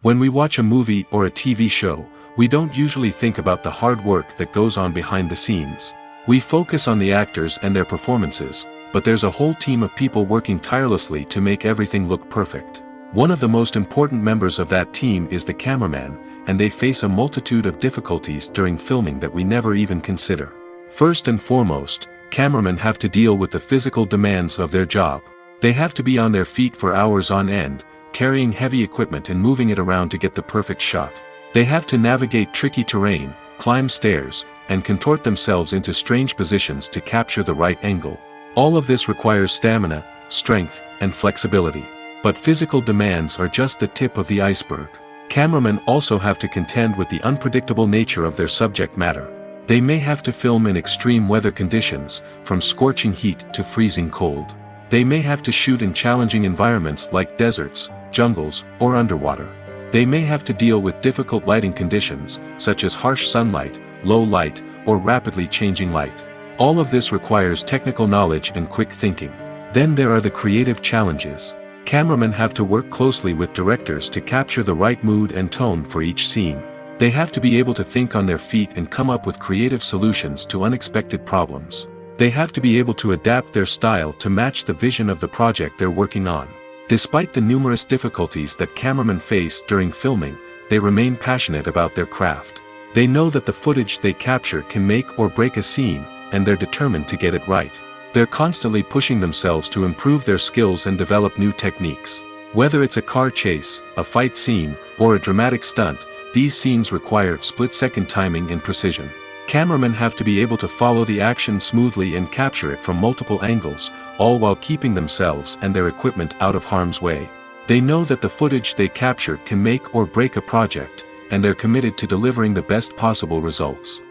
When we watch a movie or a TV show, we don't usually think about the hard work that goes on behind the scenes. We focus on the actors and their performances, but there's a whole team of people working tirelessly to make everything look perfect. One of the most important members of that team is the cameraman, and they face a multitude of difficulties during filming that we never even consider. First and foremost, cameramen have to deal with the physical demands of their job. They have to be on their feet for hours on end, carrying heavy equipment and moving it around to get the perfect shot. They have to navigate tricky terrain, climb stairs, and contort themselves into strange positions to capture the right angle. All of this requires stamina, strength, and flexibility. But physical demands are just the tip of the iceberg. Cameramen also have to contend with the unpredictable nature of their subject matter. They may have to film in extreme weather conditions, from scorching heat to freezing cold. They may have to shoot in challenging environments like deserts, jungles, or underwater. They may have to deal with difficult lighting conditions, such as harsh sunlight, low light, or rapidly changing light. All of this requires technical knowledge and quick thinking. Then there are the creative challenges. Cameramen have to work closely with directors to capture the right mood and tone for each scene. They have to be able to think on their feet and come up with creative solutions to unexpected problems. They have to be able to adapt their style to match the vision of the project they're working on. Despite the numerous difficulties that cameramen face during filming, they remain passionate about their craft. They know that the footage they capture can make or break a scene, and they're determined to get it right. They're constantly pushing themselves to improve their skills and develop new techniques. Whether it's a car chase, a fight scene, or a dramatic stunt, these scenes require split-second timing and precision. Cameramen have to be able to follow the action smoothly and capture it from multiple angles, all while keeping themselves and their equipment out of harm's way. They know that the footage they capture can make or break a project, and they're committed to delivering the best possible results.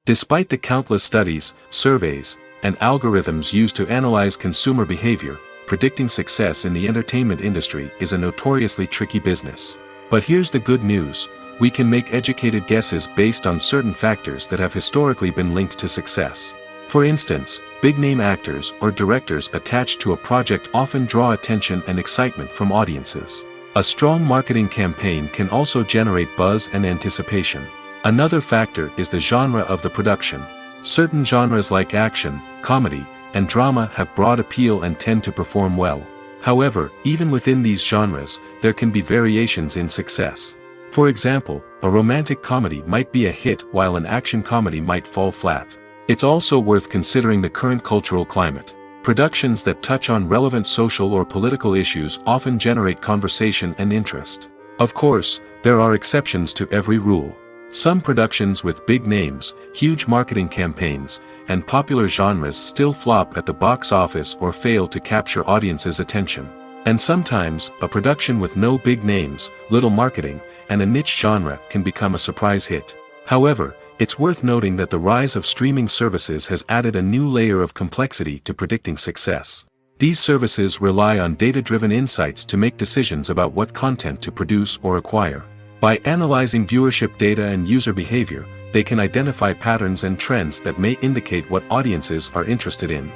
Despite the countless studies, surveys, and algorithms used to analyze consumer behavior, predicting success in the entertainment industry is a notoriously tricky business. But here's the good news. We can make educated guesses based on certain factors that have historically been linked to success. For instance, big-name actors or directors attached to a project often draw attention and excitement from audiences. A strong marketing campaign can also generate buzz and anticipation. Another factor is the genre of the production. Certain genres like action, comedy, and drama have broad appeal and tend to perform well. However, even within these genres, there can be variations in success. For example, a romantic comedy might be a hit while an action comedy might fall flat. It's also worth considering the current cultural climate. Productions that touch on relevant social or political issues often generate conversation and interest. Of course, there are exceptions to every rule. Some productions with big names, huge marketing campaigns, and popular genres still flop at the box office or fail to capture audiences' attention. And sometimes, a production with no big names, little marketing, and a niche genre can become a surprise hit. However, it's worth noting that the rise of streaming services has added a new layer of complexity to predicting success. These services rely on data-driven insights to make decisions about what content to produce or acquire. By analyzing viewership data and user behavior, they can identify patterns and trends that may indicate what audiences are interested in.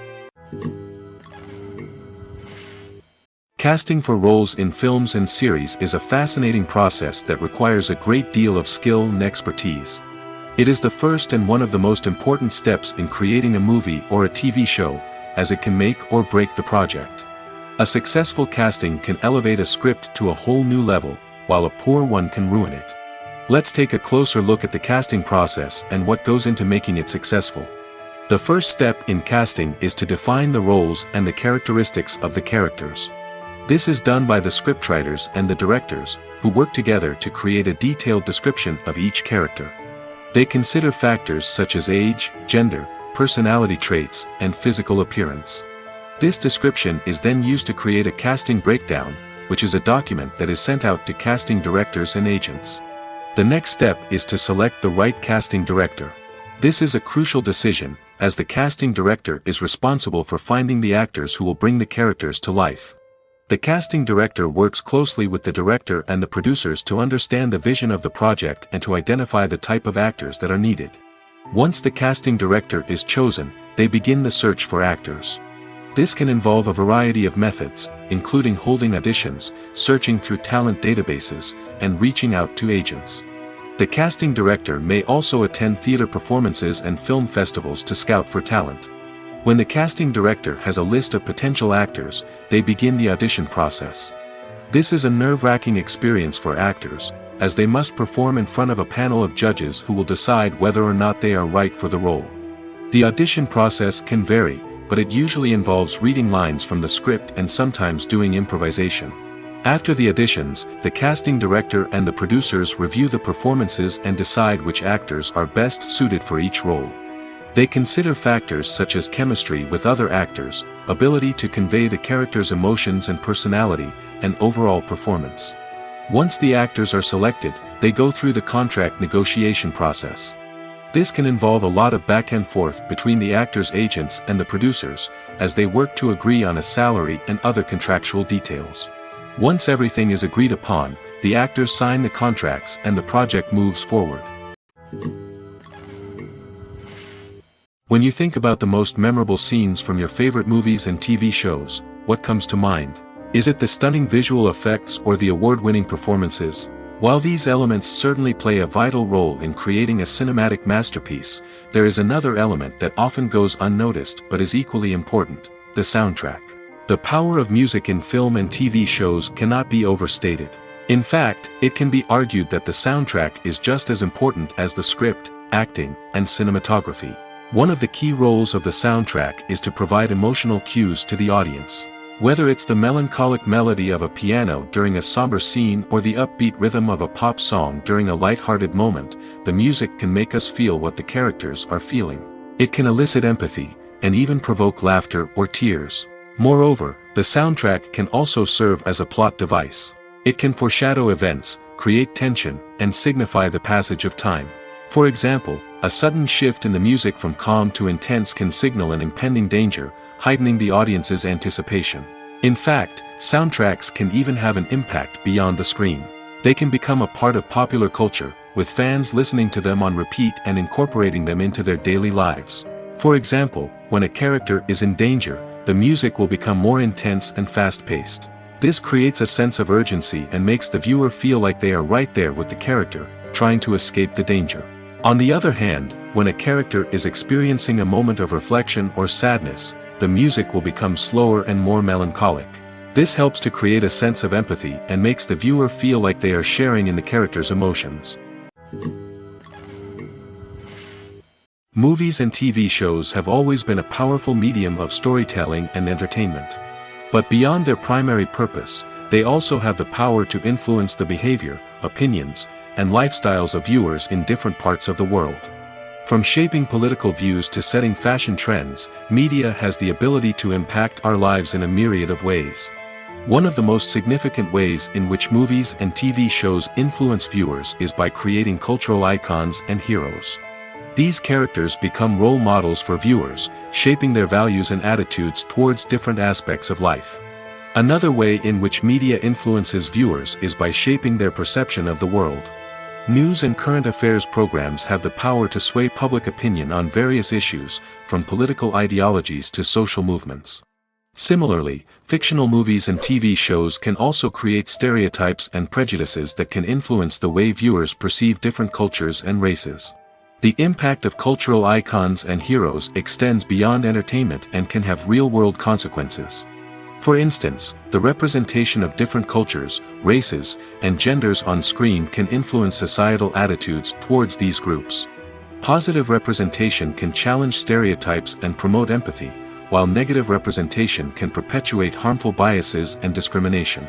Casting for roles in films and series is a fascinating process that requires a great deal of skill and expertise. It is the first and one of the most important steps in creating a movie or a TV show, as it can make or break the project. A successful casting can elevate a script to a whole new level, while a poor one can ruin it. Let's take a closer look at the casting process and what goes into making it successful. The first step in casting is to define the roles and the characteristics of the characters. This is done by the scriptwriters and the directors, who work together to create a detailed description of each character. They consider factors such as age, gender, personality traits, and physical appearance. This description is then used to create a casting breakdown, which is a document that is sent out to casting directors and agents. The next step is to select the right casting director. This is a crucial decision, as the casting director is responsible for finding the actors who will bring the characters to life. The casting director works closely with the director and the producers to understand the vision of the project and to identify the type of actors that are needed. Once the casting director is chosen, they begin the search for actors. This can involve a variety of methods, including holding auditions, searching through talent databases, and reaching out to agents. The casting director may also attend theater performances and film festivals to scout for talent. When the casting director has a list of potential actors, they begin the audition process. This is a nerve-wracking experience for actors, as they must perform in front of a panel of judges who will decide whether or not they are right for the role. The audition process can vary, but it usually involves reading lines from the script and sometimes doing improvisation. After the auditions, the casting director and the producers review the performances and decide which actors are best suited for each role. They consider factors such as chemistry with other actors, ability to convey the character's emotions and personality, and overall performance. Once the actors are selected, they go through the contract negotiation process. This can involve a lot of back and forth between the actors' agents and the producers, as they work to agree on a salary and other contractual details. Once everything is agreed upon, the actors sign the contracts and the project moves forward. When you think about the most memorable scenes from your favorite movies and TV shows, what comes to mind? Is it the stunning visual effects or the award-winning performances? While these elements certainly play a vital role in creating a cinematic masterpiece, there is another element that often goes unnoticed but is equally important: the soundtrack. The power of music in film and TV shows cannot be overstated. In fact, it can be argued that the soundtrack is just as important as the script, acting, and cinematography. One of the key roles of the soundtrack is to provide emotional cues to the audience. Whether it's the melancholic melody of a piano during a somber scene or the upbeat rhythm of a pop song during a light-hearted moment, the music can make us feel what the characters are feeling. It can elicit empathy, and even provoke laughter or tears. Moreover, the soundtrack can also serve as a plot device. It can foreshadow events, create tension, and signify the passage of time. For example, a sudden shift in the music from calm to intense can signal an impending danger, heightening the audience's anticipation. In fact, soundtracks can even have an impact beyond the screen. They can become a part of popular culture, with fans listening to them on repeat and incorporating them into their daily lives. For example, when a character is in danger, the music will become more intense and fast-paced. This creates a sense of urgency and makes the viewer feel like they are right there with the character, trying to escape the danger. On the other hand, when a character is experiencing a moment of reflection or sadness, the music will become slower and more melancholic. This helps to create a sense of empathy and makes the viewer feel like they are sharing in the character's emotions. Movies and TV shows have always been a powerful medium of storytelling and entertainment. But beyond their primary purpose, they also have the power to influence the behavior, opinions, and lifestyles of viewers in different parts of the world. From shaping political views to setting fashion trends, media has the ability to impact our lives in a myriad of ways. One of the most significant ways in which movies and TV shows influence viewers is by creating cultural icons and heroes. These characters become role models for viewers, shaping their values and attitudes towards different aspects of life. Another way in which media influences viewers is by shaping their perception of the world. News and current affairs programs have the power to sway public opinion on various issues, from political ideologies to social movements. Similarly, fictional movies and TV shows can also create stereotypes and prejudices that can influence the way viewers perceive different cultures and races. The impact of cultural icons and heroes extends beyond entertainment and can have real-world consequences. For instance, the representation of different cultures, races, and genders on screen can influence societal attitudes towards these groups. Positive representation can challenge stereotypes and promote empathy, while negative representation can perpetuate harmful biases and discrimination.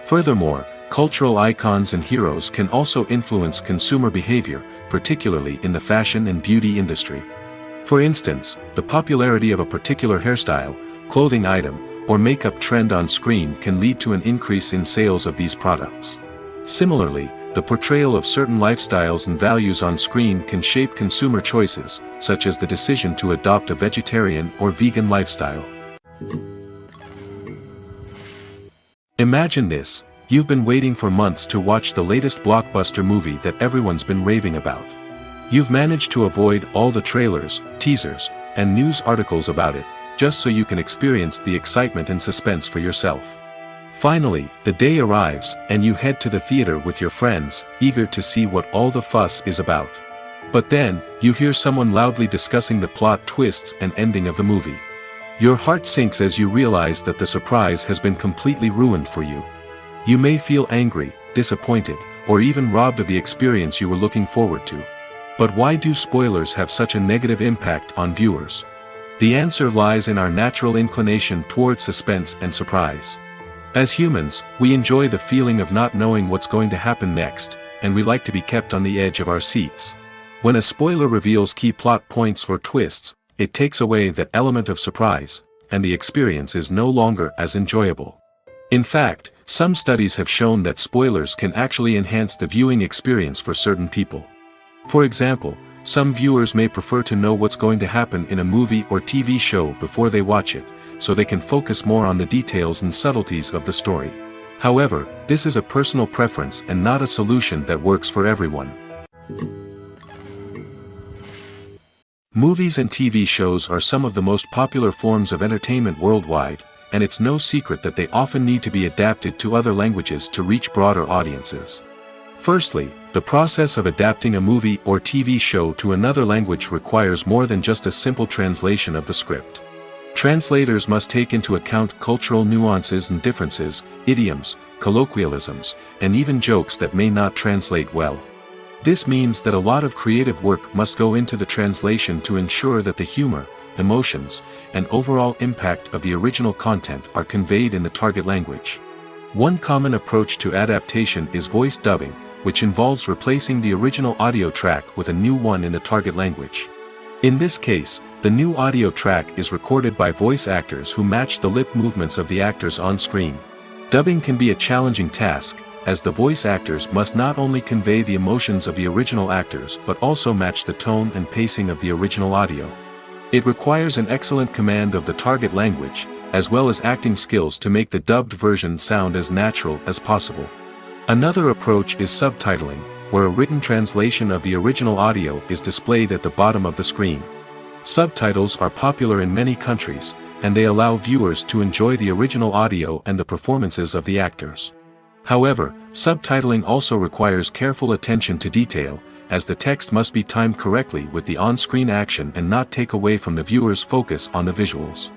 Furthermore, cultural icons and heroes can also influence consumer behavior, particularly in the fashion and beauty industry. For instance, the popularity of a particular hairstyle, clothing item, or makeup trend on screen can lead to an increase in sales of these products. Similarly, the portrayal of certain lifestyles and values on screen can shape consumer choices, such as the decision to adopt a vegetarian or vegan lifestyle. Imagine this: you've been waiting for months to watch the latest blockbuster movie that everyone's been raving about. You've managed to avoid all the trailers, teasers, and news articles about it, just so you can experience the excitement and suspense for yourself. Finally, the day arrives, and you head to the theater with your friends, eager to see what all the fuss is about. But then, you hear someone loudly discussing the plot twists and ending of the movie. Your heart sinks as you realize that the surprise has been completely ruined for you. You may feel angry, disappointed, or even robbed of the experience you were looking forward to. But why do spoilers have such a negative impact on viewers? The answer lies in our natural inclination towards suspense and surprise. As humans, we enjoy the feeling of not knowing what's going to happen next, and we like to be kept on the edge of our seats. When a spoiler reveals key plot points or twists, it takes away that element of surprise, and the experience is no longer as enjoyable. In fact, some studies have shown that spoilers can actually enhance the viewing experience for certain people. For example, some viewers may prefer to know what's going to happen in a movie or TV show before they watch it, so they can focus more on the details and subtleties of the story. However, this is a personal preference and not a solution that works for everyone. Movies and TV shows are some of the most popular forms of entertainment worldwide, and it's no secret that they often need to be adapted to other languages to reach broader audiences. Firstly, the process of adapting a movie or TV show to another language requires more than just a simple translation of the script. Translators must take into account cultural nuances and differences, idioms, colloquialisms, and even jokes that may not translate well. This means that a lot of creative work must go into the translation to ensure that the humor, emotions, and overall impact of the original content are conveyed in the target language. One common approach to adaptation is voice dubbing, which involves replacing the original audio track with a new one in the target language. In this case, the new audio track is recorded by voice actors who match the lip movements of the actors on screen. Dubbing can be a challenging task, as the voice actors must not only convey the emotions of the original actors but also match the tone and pacing of the original audio. It requires an excellent command of the target language, as well as acting skills to make the dubbed version sound as natural as possible. Another approach is subtitling, where a written translation of the original audio is displayed at the bottom of the screen. Subtitles are popular in many countries, and they allow viewers to enjoy the original audio and the performances of the actors. However, subtitling also requires careful attention to detail, as the text must be timed correctly with the on-screen action and not take away from the viewer's focus on the visuals.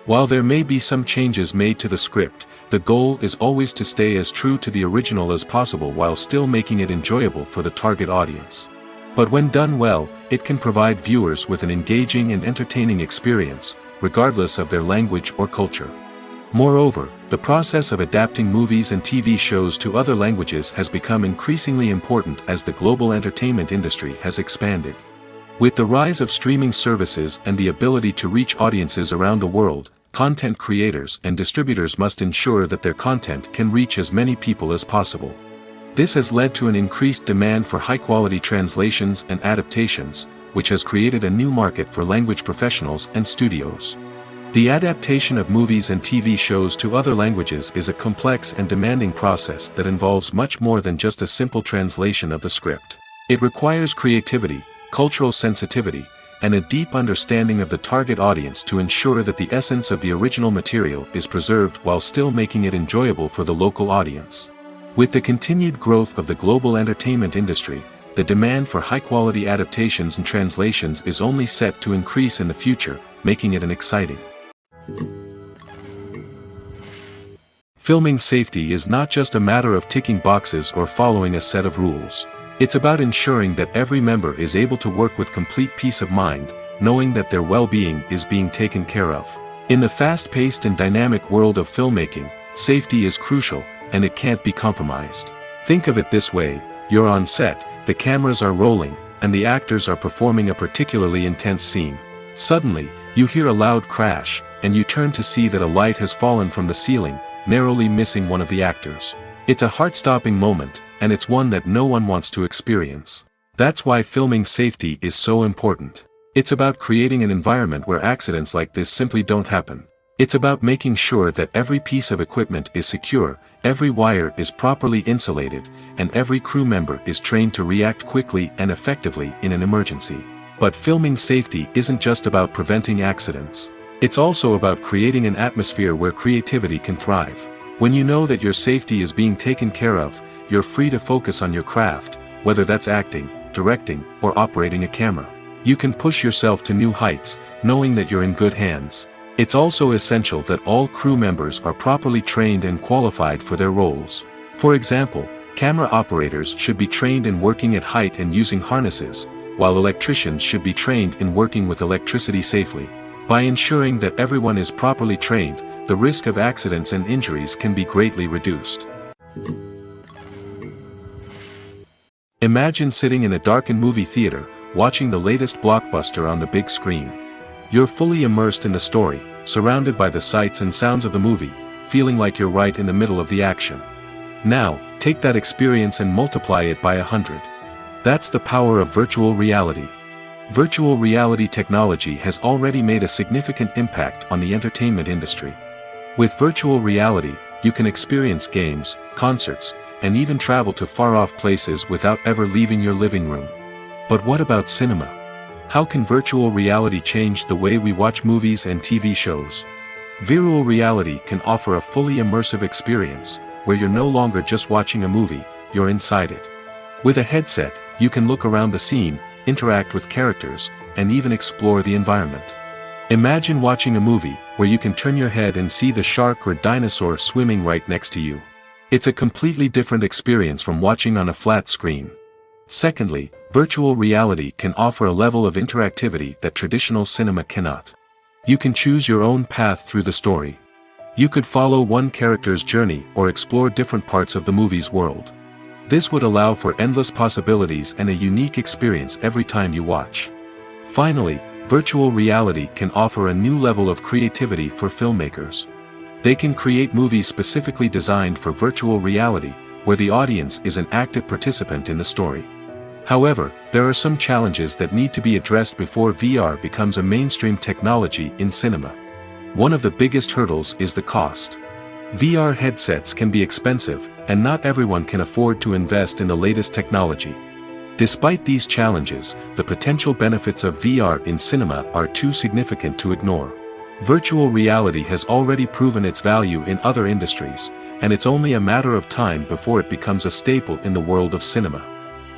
While there may be some changes made to the script, the goal is always to stay as true to the original as possible while still making it enjoyable for the target audience. But when done well, it can provide viewers with an engaging and entertaining experience, regardless of their language or culture. Moreover, the process of adapting movies and TV shows to other languages has become increasingly important as the global entertainment industry has expanded. With the rise of streaming services and the ability to reach audiences around the world, content creators and distributors must ensure that their content can reach as many people as possible. This has led to an increased demand for high-quality translations and adaptations, which has created a new market for language professionals and studios. The adaptation of movies and TV shows to other languages is a complex and demanding process that involves much more than just a simple translation of the script. It requires creativity, cultural sensitivity, and a deep understanding of the target audience to ensure that the essence of the original material is preserved while still making it enjoyable for the local audience. With the continued growth of the global entertainment industry, the demand for high-quality adaptations and translations is only set to increase in the future, making it an exciting. Filming safety is not just a matter of ticking boxes or following a set of rules. It's about ensuring that every member is able to work with complete peace of mind, knowing that their well-being is being taken care of. In the fast-paced and dynamic world of filmmaking, safety is crucial, and it can't be compromised. Think of it this way: you're on set, the cameras are rolling, and the actors are performing a particularly intense scene. Suddenly, you hear a loud crash, and you turn to see that a light has fallen from the ceiling, narrowly missing one of the actors. It's a heart-stopping moment, and it's one that no one wants to experience. That's why filming safety is so important. It's about creating an environment where accidents like this simply don't happen. It's about making sure that every piece of equipment is secure, every wire is properly insulated, and every crew member is trained to react quickly and effectively in an emergency. But filming safety isn't just about preventing accidents. It's also about creating an atmosphere where creativity can thrive. When you know that your safety is being taken care of, you're free to focus on your craft, whether that's acting, directing, or operating a camera. You can push yourself to new heights, knowing that you're in good hands. It's also essential that all crew members are properly trained and qualified for their roles. For example, camera operators should be trained in working at height and using harnesses, while electricians should be trained in working with electricity safely. By ensuring that everyone is properly trained, the risk of accidents and injuries can be greatly reduced. Imagine sitting in a darkened movie theater, watching the latest blockbuster on the big screen. You're fully immersed in the story, surrounded by the sights and sounds of the movie, feeling like you're right in the middle of the action. Now, take that experience and multiply it by 100. That's the power of virtual reality. Virtual reality technology has already made a significant impact on the entertainment industry. With virtual reality, you can experience games, concerts, and even travel to far-off places without ever leaving your living room. But what about cinema? How can virtual reality change the way we watch movies and TV shows? Virtual reality can offer a fully immersive experience, where you're no longer just watching a movie, you're inside it. With a headset, you can look around the scene, interact with characters, and even explore the environment. Imagine watching a movie, where you can turn your head and see the shark or dinosaur swimming right next to you. It's a completely different experience from watching on a flat screen. Secondly, virtual reality can offer a level of interactivity that traditional cinema cannot. You can choose your own path through the story. You could follow one character's journey or explore different parts of the movie's world. This would allow for endless possibilities and a unique experience every time you watch. Finally, virtual reality can offer a new level of creativity for filmmakers. They can create movies specifically designed for virtual reality, where the audience is an active participant in the story. However, there are some challenges that need to be addressed before VR becomes a mainstream technology in cinema. One of the biggest hurdles is the cost. VR headsets can be expensive, and not everyone can afford to invest in the latest technology. Despite these challenges, the potential benefits of VR in cinema are too significant to ignore. Virtual reality has already proven its value in other industries, and it's only a matter of time before it becomes a staple in the world of cinema.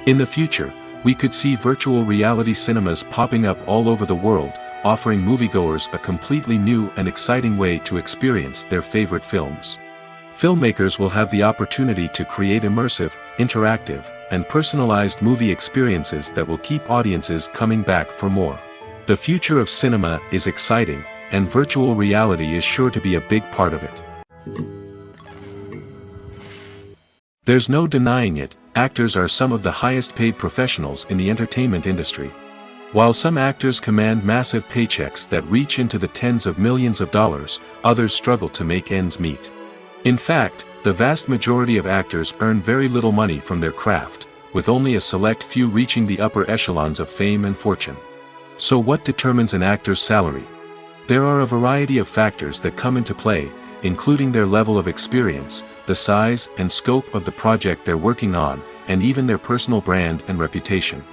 In the future, we could see virtual reality cinemas popping up all over the world, offering moviegoers a completely new and exciting way to experience their favorite films. Filmmakers will have the opportunity to create immersive, interactive, and personalized movie experiences that will keep audiences coming back for more. The future of cinema is exciting, and virtual reality is sure to be a big part of it. There's no denying it, actors are some of the highest-paid professionals in the entertainment industry. While some actors command massive paychecks that reach into the tens of millions of dollars, others struggle to make ends meet. In fact, the vast majority of actors earn very little money from their craft, with only a select few reaching the upper echelons of fame and fortune. So what determines an actor's salary? There are a variety of factors that come into play, including their level of experience, the size and scope of the project they're working on, and even their personal brand and reputation.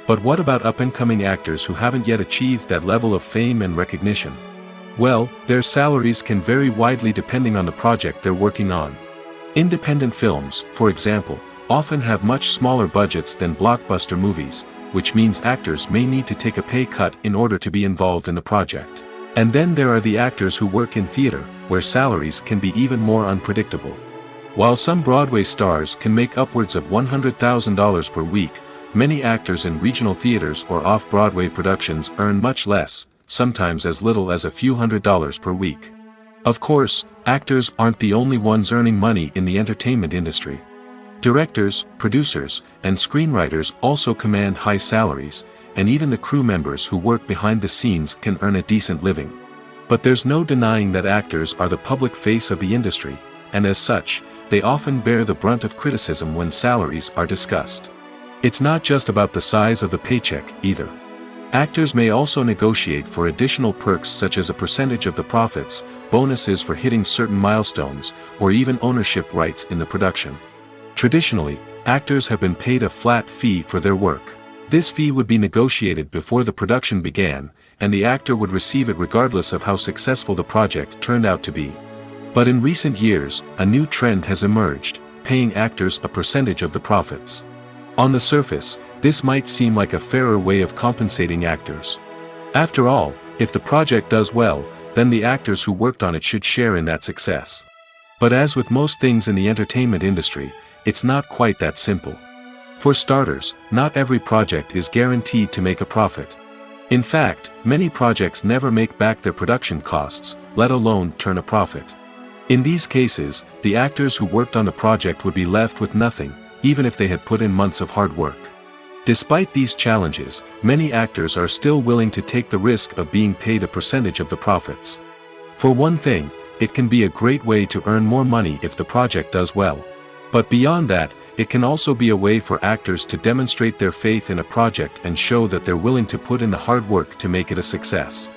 But what about up-and-coming actors who haven't yet achieved that level of fame and recognition? Well, their salaries can vary widely depending on the project they're working on. Independent films, for example, often have much smaller budgets than blockbuster movies, which means actors may need to take a pay cut in order to be involved in the project. And then there are the actors who work in theater, where salaries can be even more unpredictable. While some Broadway stars can make upwards of $100,000 per week, many actors in regional theaters or off-Broadway productions earn much less, sometimes as little as a few $100s per week. Of course, actors aren't the only ones earning money in the entertainment industry. Directors, producers, and screenwriters also command high salaries, and even the crew members who work behind the scenes can earn a decent living. But there's no denying that actors are the public face of the industry, and as such, they often bear the brunt of criticism when salaries are discussed. It's not just about the size of the paycheck, either. Actors may also negotiate for additional perks such as a percentage of the profits, bonuses for hitting certain milestones, or even ownership rights in the production. Traditionally, actors have been paid a flat fee for their work. This fee would be negotiated before the production began, and the actor would receive it regardless of how successful the project turned out to be. But in recent years, a new trend has emerged, paying actors a percentage of the profits. On the surface, this might seem like a fairer way of compensating actors. After all, if the project does well, then the actors who worked on it should share in that success. But as with most things in the entertainment industry, it's not quite that simple. For starters, not every project is guaranteed to make a profit. In fact, many projects never make back their production costs, let alone turn a profit. In these cases, the actors who worked on the project would be left with nothing, even if they had put in months of hard work. Despite these challenges, many actors are still willing to take the risk of being paid a percentage of the profits. For one thing, it can be a great way to earn more money if the project does well. But beyond that, it can also be a way for actors to demonstrate their faith in a project and show that they're willing to put in the hard work to make it a success.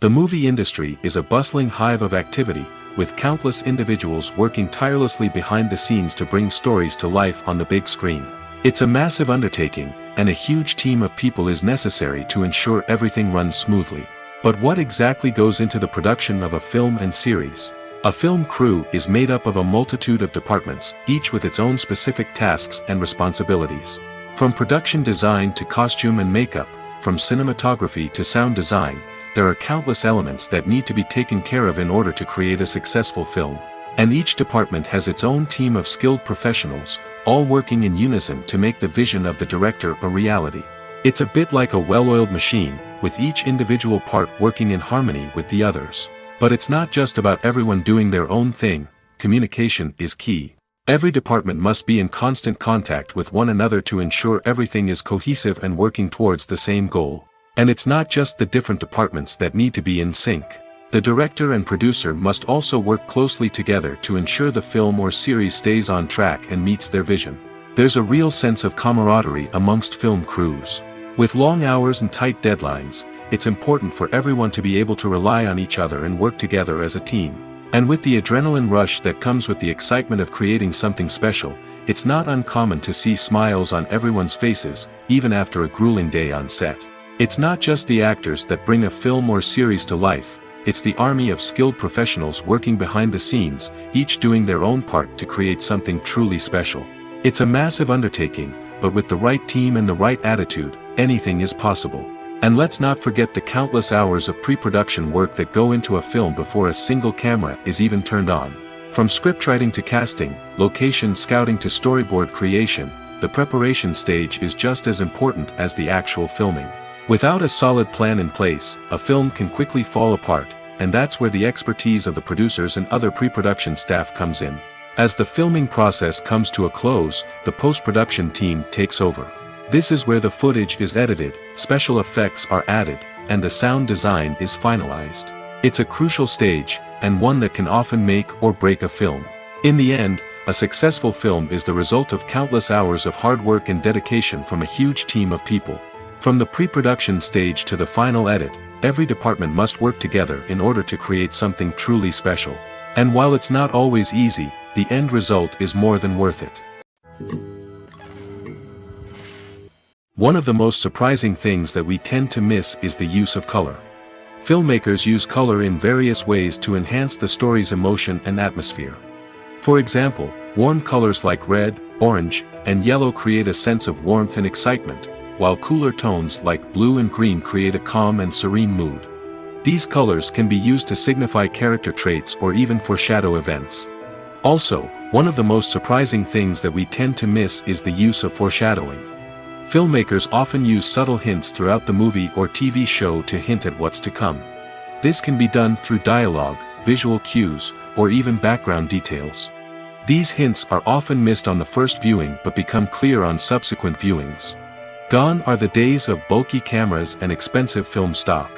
The movie industry is a bustling hive of activity, with countless individuals working tirelessly behind the scenes to bring stories to life on the big screen. It's a massive undertaking, and a huge team of people is necessary to ensure everything runs smoothly. But what exactly goes into the production of a film and series? A film crew is made up of a multitude of departments, each with its own specific tasks and responsibilities. From production design to costume and makeup, from cinematography to sound design, there are countless elements that need to be taken care of in order to create a successful film. And each department has its own team of skilled professionals, all working in unison to make the vision of the director a reality. It's a bit like a well-oiled machine, with each individual part working in harmony with the others. But it's not just about everyone doing their own thing, communication is key. Every department must be in constant contact with one another to ensure everything is cohesive and working towards the same goal. And it's not just the different departments that need to be in sync. The director and producer must also work closely together to ensure the film or series stays on track and meets their vision. There's a real sense of camaraderie amongst film crews. With long hours and tight deadlines, it's important for everyone to be able to rely on each other and work together as a team. And with the adrenaline rush that comes with the excitement of creating something special, it's not uncommon to see smiles on everyone's faces, even after a grueling day on set. It's not just the actors that bring a film or series to life, it's the army of skilled professionals working behind the scenes, each doing their own part to create something truly special. It's a massive undertaking, but with the right team and the right attitude, anything is possible. And let's not forget the countless hours of pre-production work that go into a film before a single camera is even turned on. From scriptwriting to casting, location scouting to storyboard creation, the preparation stage is just as important as the actual filming. Without a solid plan in place, a film can quickly fall apart, and that's where the expertise of the producers and other pre-production staff comes in. As the filming process comes to a close, the post-production team takes over. This is where the footage is edited, special effects are added, and the sound design is finalized. It's a crucial stage, and one that can often make or break a film. In the end, a successful film is the result of countless hours of hard work and dedication from a huge team of people. From the pre-production stage to the final edit, every department must work together in order to create something truly special. And while it's not always easy, the end result is more than worth it. One of the most surprising things that we tend to miss is the use of color. Filmmakers use color in various ways to enhance the story's emotion and atmosphere. For example, warm colors like red, orange, and yellow create a sense of warmth and excitement, while cooler tones like blue and green create a calm and serene mood. These colors can be used to signify character traits or even foreshadow events. Also, one of the most surprising things that we tend to miss is the use of foreshadowing. Filmmakers often use subtle hints throughout the movie or TV show to hint at what's to come. This can be done through dialogue, visual cues, or even background details. These hints are often missed on the first viewing but become clear on subsequent viewings. Gone are the days of bulky cameras and expensive film stock.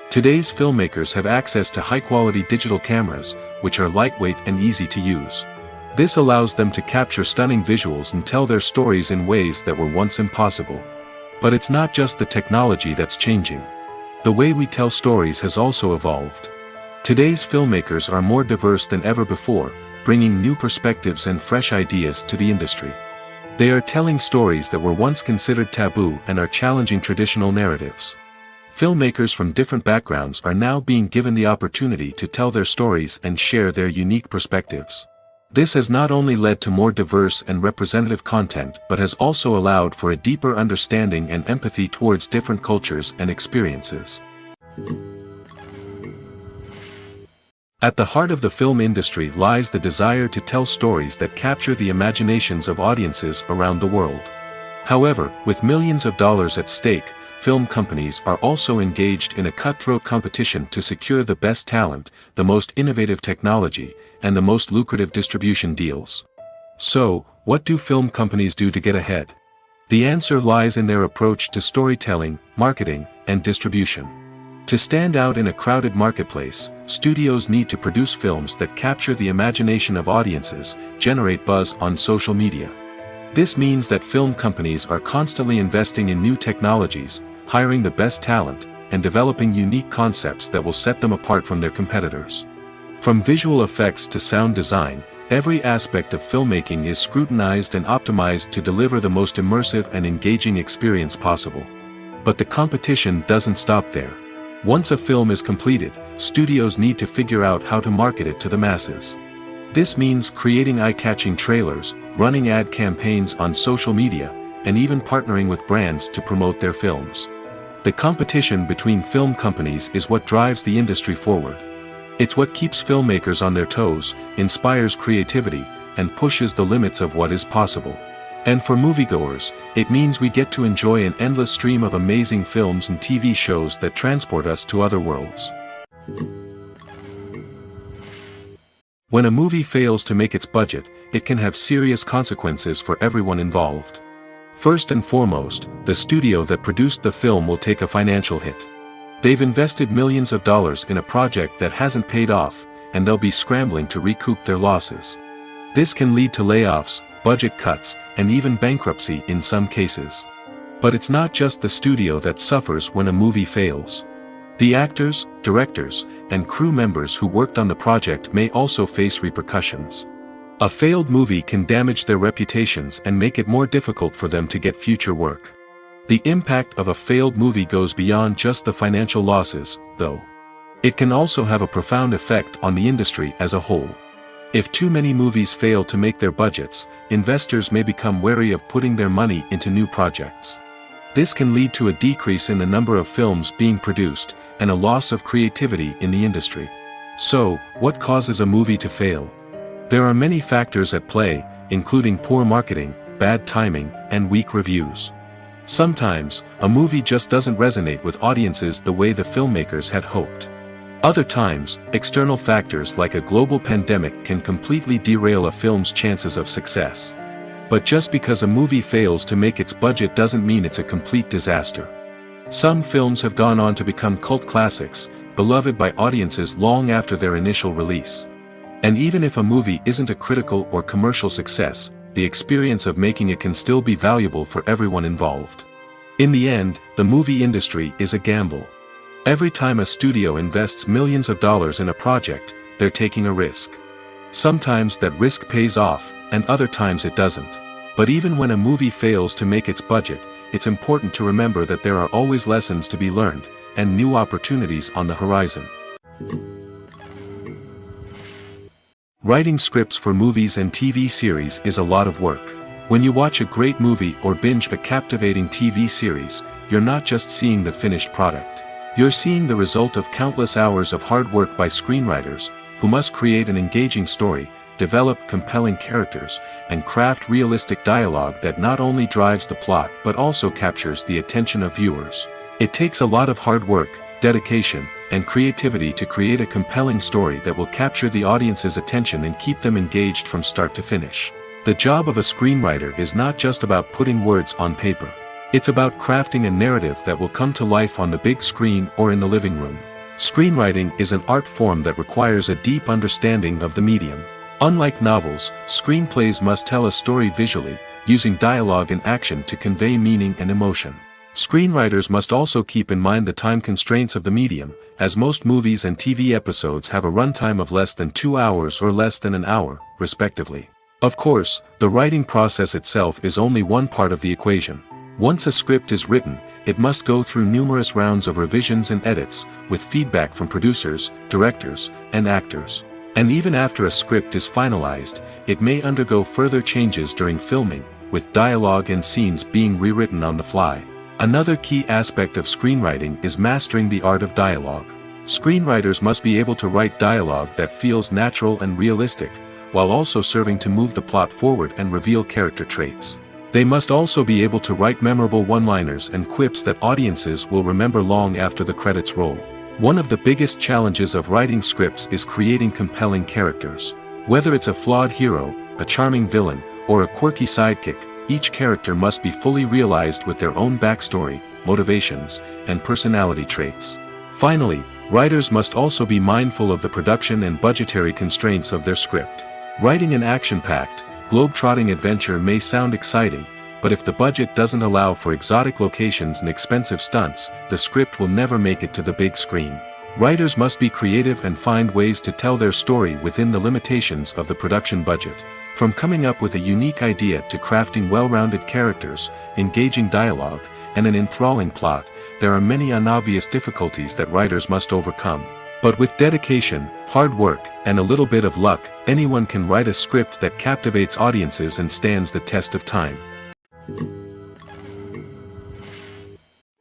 Today's filmmakers have access to high-quality digital cameras, which are lightweight and easy to use. This allows them to capture stunning visuals and tell their stories in ways that were once impossible. But it's not just the technology that's changing. The way we tell stories has also evolved. Today's filmmakers are more diverse than ever before, bringing new perspectives and fresh ideas to the industry. They are telling stories that were once considered taboo and are challenging traditional narratives. Filmmakers from different backgrounds are now being given the opportunity to tell their stories and share their unique perspectives. This has not only led to more diverse and representative content but has also allowed for a deeper understanding and empathy towards different cultures and experiences. At the heart of the film industry lies the desire to tell stories that capture the imaginations of audiences around the world. However, with millions of dollars at stake, film companies are also engaged in a cutthroat competition to secure the best talent, the most innovative technology, and the most lucrative distribution deals. So, what do film companies do to get ahead? The answer lies in their approach to storytelling, marketing, and distribution. To stand out in a crowded marketplace, studios need to produce films that capture the imagination of audiences, generate buzz on social media. This means that film companies are constantly investing in new technologies, hiring the best talent, and developing unique concepts that will set them apart from their competitors. From visual effects to sound design, every aspect of filmmaking is scrutinized and optimized to deliver the most immersive and engaging experience possible. But the competition doesn't stop there. Once a film is completed, studios need to figure out how to market it to the masses. This means creating eye-catching trailers, running ad campaigns on social media, and even partnering with brands to promote their films. The competition between film companies is what drives the industry forward. It's what keeps filmmakers on their toes, inspires creativity, and pushes the limits of what is possible. And for moviegoers, it means we get to enjoy an endless stream of amazing films and TV shows that transport us to other worlds. When a movie fails to make its budget, it can have serious consequences for everyone involved. First and foremost, the studio that produced the film will take a financial hit. They've invested millions of dollars in a project that hasn't paid off, and they'll be scrambling to recoup their losses. This can lead to layoffs, budget cuts, and even bankruptcy in some cases. But it's not just the studio that suffers when a movie fails. The actors, directors, and crew members who worked on the project may also face repercussions. A failed movie can damage their reputations and make it more difficult for them to get future work. The impact of a failed movie goes beyond just the financial losses, though. It can also have a profound effect on the industry as a whole. If too many movies fail to make their budgets, investors may become wary of putting their money into new projects. This can lead to a decrease in the number of films being produced, and a loss of creativity in the industry. So, what causes a movie to fail? There are many factors at play, including poor marketing, bad timing, and weak reviews. Sometimes, a movie just doesn't resonate with audiences the way the filmmakers had hoped. Other times, external factors like a global pandemic can completely derail a film's chances of success. But just because a movie fails to make its budget doesn't mean it's a complete disaster. Some films have gone on to become cult classics, beloved by audiences long after their initial release. And even if a movie isn't a critical or commercial success, the experience of making it can still be valuable for everyone involved. In the end, the movie industry is a gamble. Every time a studio invests millions of dollars in a project, they're taking a risk. Sometimes that risk pays off, and other times it doesn't. But even when a movie fails to make its budget, it's important to remember that there are always lessons to be learned, and new opportunities on the horizon. Writing scripts for movies and TV series is a lot of work. When you watch a great movie or binge a captivating TV series, you're not just seeing the finished product. You're seeing the result of countless hours of hard work by screenwriters, who must create an engaging story, develop compelling characters, and craft realistic dialogue that not only drives the plot but also captures the attention of viewers. It takes a lot of hard work, dedication, and creativity to create a compelling story that will capture the audience's attention and keep them engaged from start to finish. The job of a screenwriter is not just about putting words on paper. It's about crafting a narrative that will come to life on the big screen or in the living room. Screenwriting is an art form that requires a deep understanding of the medium. Unlike novels, screenplays must tell a story visually, using dialogue and action to convey meaning and emotion. Screenwriters must also keep in mind the time constraints of the medium, as most movies and TV episodes have a runtime of less than 2 hours or less than an hour, respectively. Of course, the writing process itself is only one part of the equation. Once a script is written, it must go through numerous rounds of revisions and edits, with feedback from producers, directors, and actors. And even after a script is finalized, it may undergo further changes during filming, with dialogue and scenes being rewritten on the fly. Another key aspect of screenwriting is mastering the art of dialogue. Screenwriters must be able to write dialogue that feels natural and realistic, while also serving to move the plot forward and reveal character traits. They must also be able to write memorable one-liners and quips that audiences will remember long after the credits roll. One of the biggest challenges of writing scripts is creating compelling characters. Whether it's a flawed hero, a charming villain, or a quirky sidekick, each character must be fully realized with their own backstory, motivations, and personality traits. Finally, writers must also be mindful of the production and budgetary constraints of their script. Writing an action-packed, globe-trotting adventure may sound exciting, but if the budget doesn't allow for exotic locations and expensive stunts, the script will never make it to the big screen. Writers must be creative and find ways to tell their story within the limitations of the production budget. From coming up with a unique idea to crafting well-rounded characters, engaging dialogue, and an enthralling plot, there are many unobvious difficulties that writers must overcome. But with dedication, hard work, and a little bit of luck, anyone can write a script that captivates audiences and stands the test of time.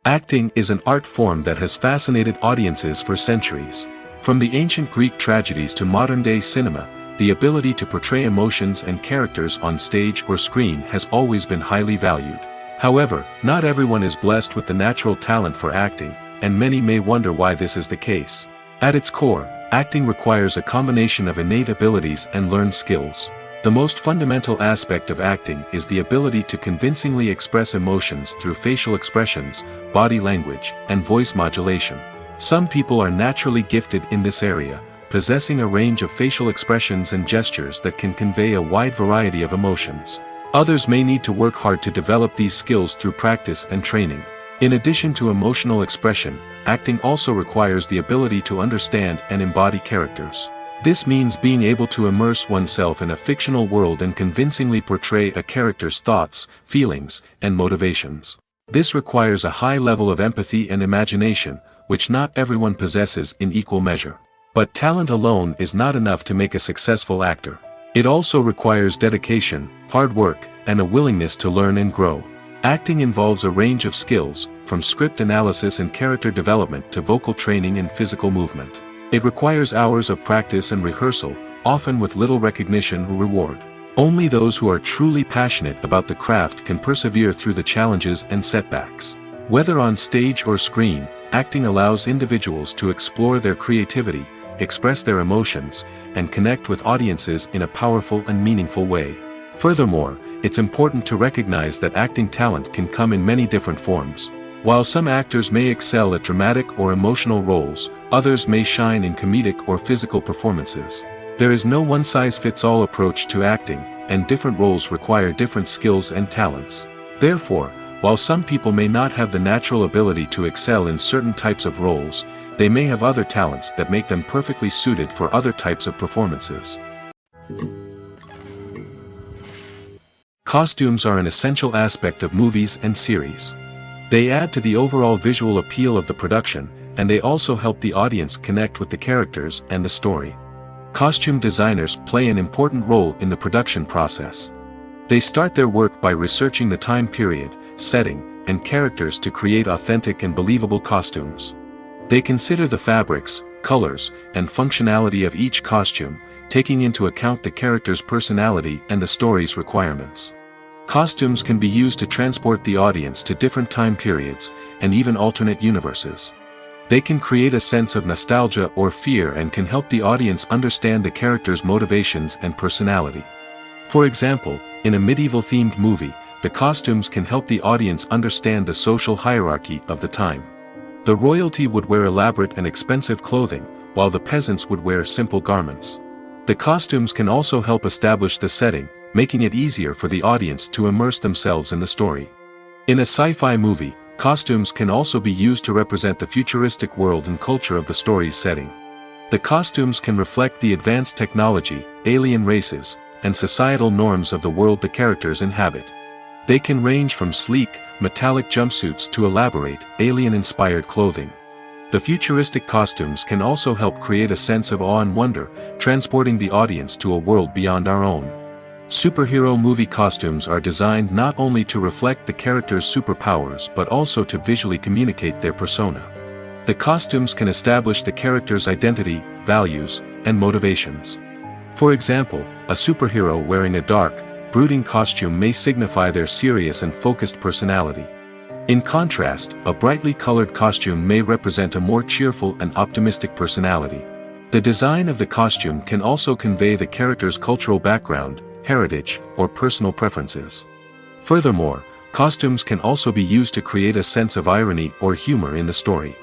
Acting is an art form that has fascinated audiences for centuries. From the ancient Greek tragedies to modern-day cinema, the ability to portray emotions and characters on stage or screen has always been highly valued. However, not everyone is blessed with the natural talent for acting, and many may wonder why this is the case. At its core, acting requires a combination of innate abilities and learned skills. The most fundamental aspect of acting is the ability to convincingly express emotions through facial expressions, body language, and voice modulation. Some people are naturally gifted in this area, possessing a range of facial expressions and gestures that can convey a wide variety of emotions. Others may need to work hard to develop these skills through practice and training. In addition to emotional expression, acting also requires the ability to understand and embody characters. This means being able to immerse oneself in a fictional world and convincingly portray a character's thoughts, feelings, and motivations. This requires a high level of empathy and imagination, which not everyone possesses in equal measure. But talent alone is not enough to make a successful actor. It also requires dedication, hard work, and a willingness to learn and grow. Acting involves a range of skills, from script analysis and character development to vocal training and physical movement. It requires hours of practice and rehearsal, often with little recognition or reward. Only those who are truly passionate about the craft can persevere through the challenges and setbacks. Whether on stage or screen, acting allows individuals to explore their creativity, express their emotions, and connect with audiences in a powerful and meaningful way. Furthermore, it's important to recognize that acting talent can come in many different forms. While some actors may excel at dramatic or emotional roles, others may shine in comedic or physical performances. There is no one-size-fits-all approach to acting, and different roles require different skills and talents. Therefore, while some people may not have the natural ability to excel in certain types of roles, they may have other talents that make them perfectly suited for other types of performances. Costumes are an essential aspect of movies and series. They add to the overall visual appeal of the production, and they also help the audience connect with the characters and the story. Costume designers play an important role in the production process. They start their work by researching the time period, setting, and characters to create authentic and believable costumes. They consider the fabrics, colors, and functionality of each costume, taking into account the character's personality and the story's requirements. Costumes can be used to transport the audience to different time periods, and even alternate universes. They can create a sense of nostalgia or fear and can help the audience understand the character's motivations and personality. For example, in a medieval-themed movie, the costumes can help the audience understand the social hierarchy of the time. The royalty would wear elaborate and expensive clothing, while the peasants would wear simple garments. The costumes can also help establish the setting, making it easier for the audience to immerse themselves in the story. In a sci-fi movie, costumes can also be used to represent the futuristic world and culture of the story's setting. The costumes can reflect the advanced technology, alien races, and societal norms of the world the characters inhabit. They can range from sleek, metallic jumpsuits to elaborate, alien-inspired clothing. The futuristic costumes can also help create a sense of awe and wonder, transporting the audience to a world beyond our own. Superhero movie costumes are designed not only to reflect the character's superpowers but also to visually communicate their persona. The costumes can establish the character's identity, values, and motivations. For example, a superhero wearing a dark, brooding costume may signify their serious and focused personality. In contrast, a brightly colored costume may represent a more cheerful and optimistic personality. The design of the costume can also convey the character's cultural background, heritage, or personal preferences. Furthermore, costumes can also be used to create a sense of irony or humor in the story.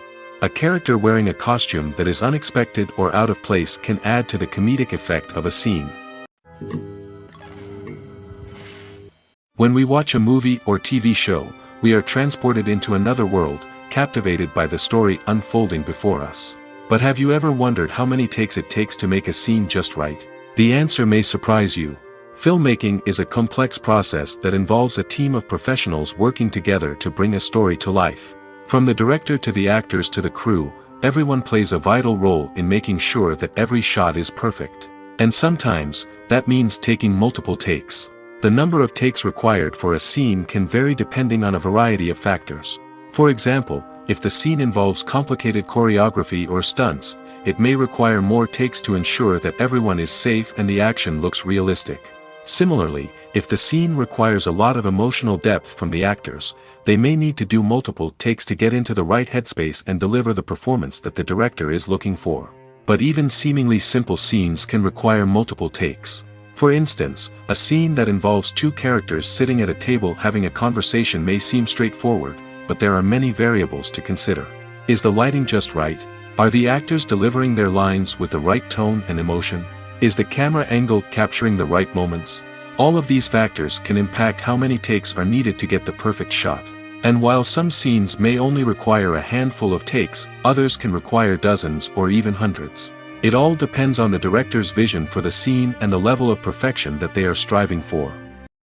A character wearing a costume that is unexpected or out of place can add to the comedic effect of a scene. When we watch a movie or TV show, we are transported into another world, captivated by the story unfolding before us. But have you ever wondered how many takes it takes to make a scene just right? The answer may surprise you. Filmmaking is a complex process that involves a team of professionals working together to bring a story to life. From the director to the actors to the crew, everyone plays a vital role in making sure that every shot is perfect. And sometimes, that means taking multiple takes. The number of takes required for a scene can vary depending on a variety of factors. For example, if the scene involves complicated choreography or stunts, it may require more takes to ensure that everyone is safe and the action looks realistic. Similarly, if the scene requires a lot of emotional depth from the actors, they may need to do multiple takes to get into the right headspace and deliver the performance that the director is looking for. But even seemingly simple scenes can require multiple takes. For instance, a scene that involves two characters sitting at a table having a conversation may seem straightforward, but there are many variables to consider. Is the lighting just right? Are the actors delivering their lines with the right tone and emotion? Is the camera angle capturing the right moments? All of these factors can impact how many takes are needed to get the perfect shot. And while some scenes may only require a handful of takes, others can require dozens or even hundreds. It all depends on the director's vision for the scene and the level of perfection that they are striving for.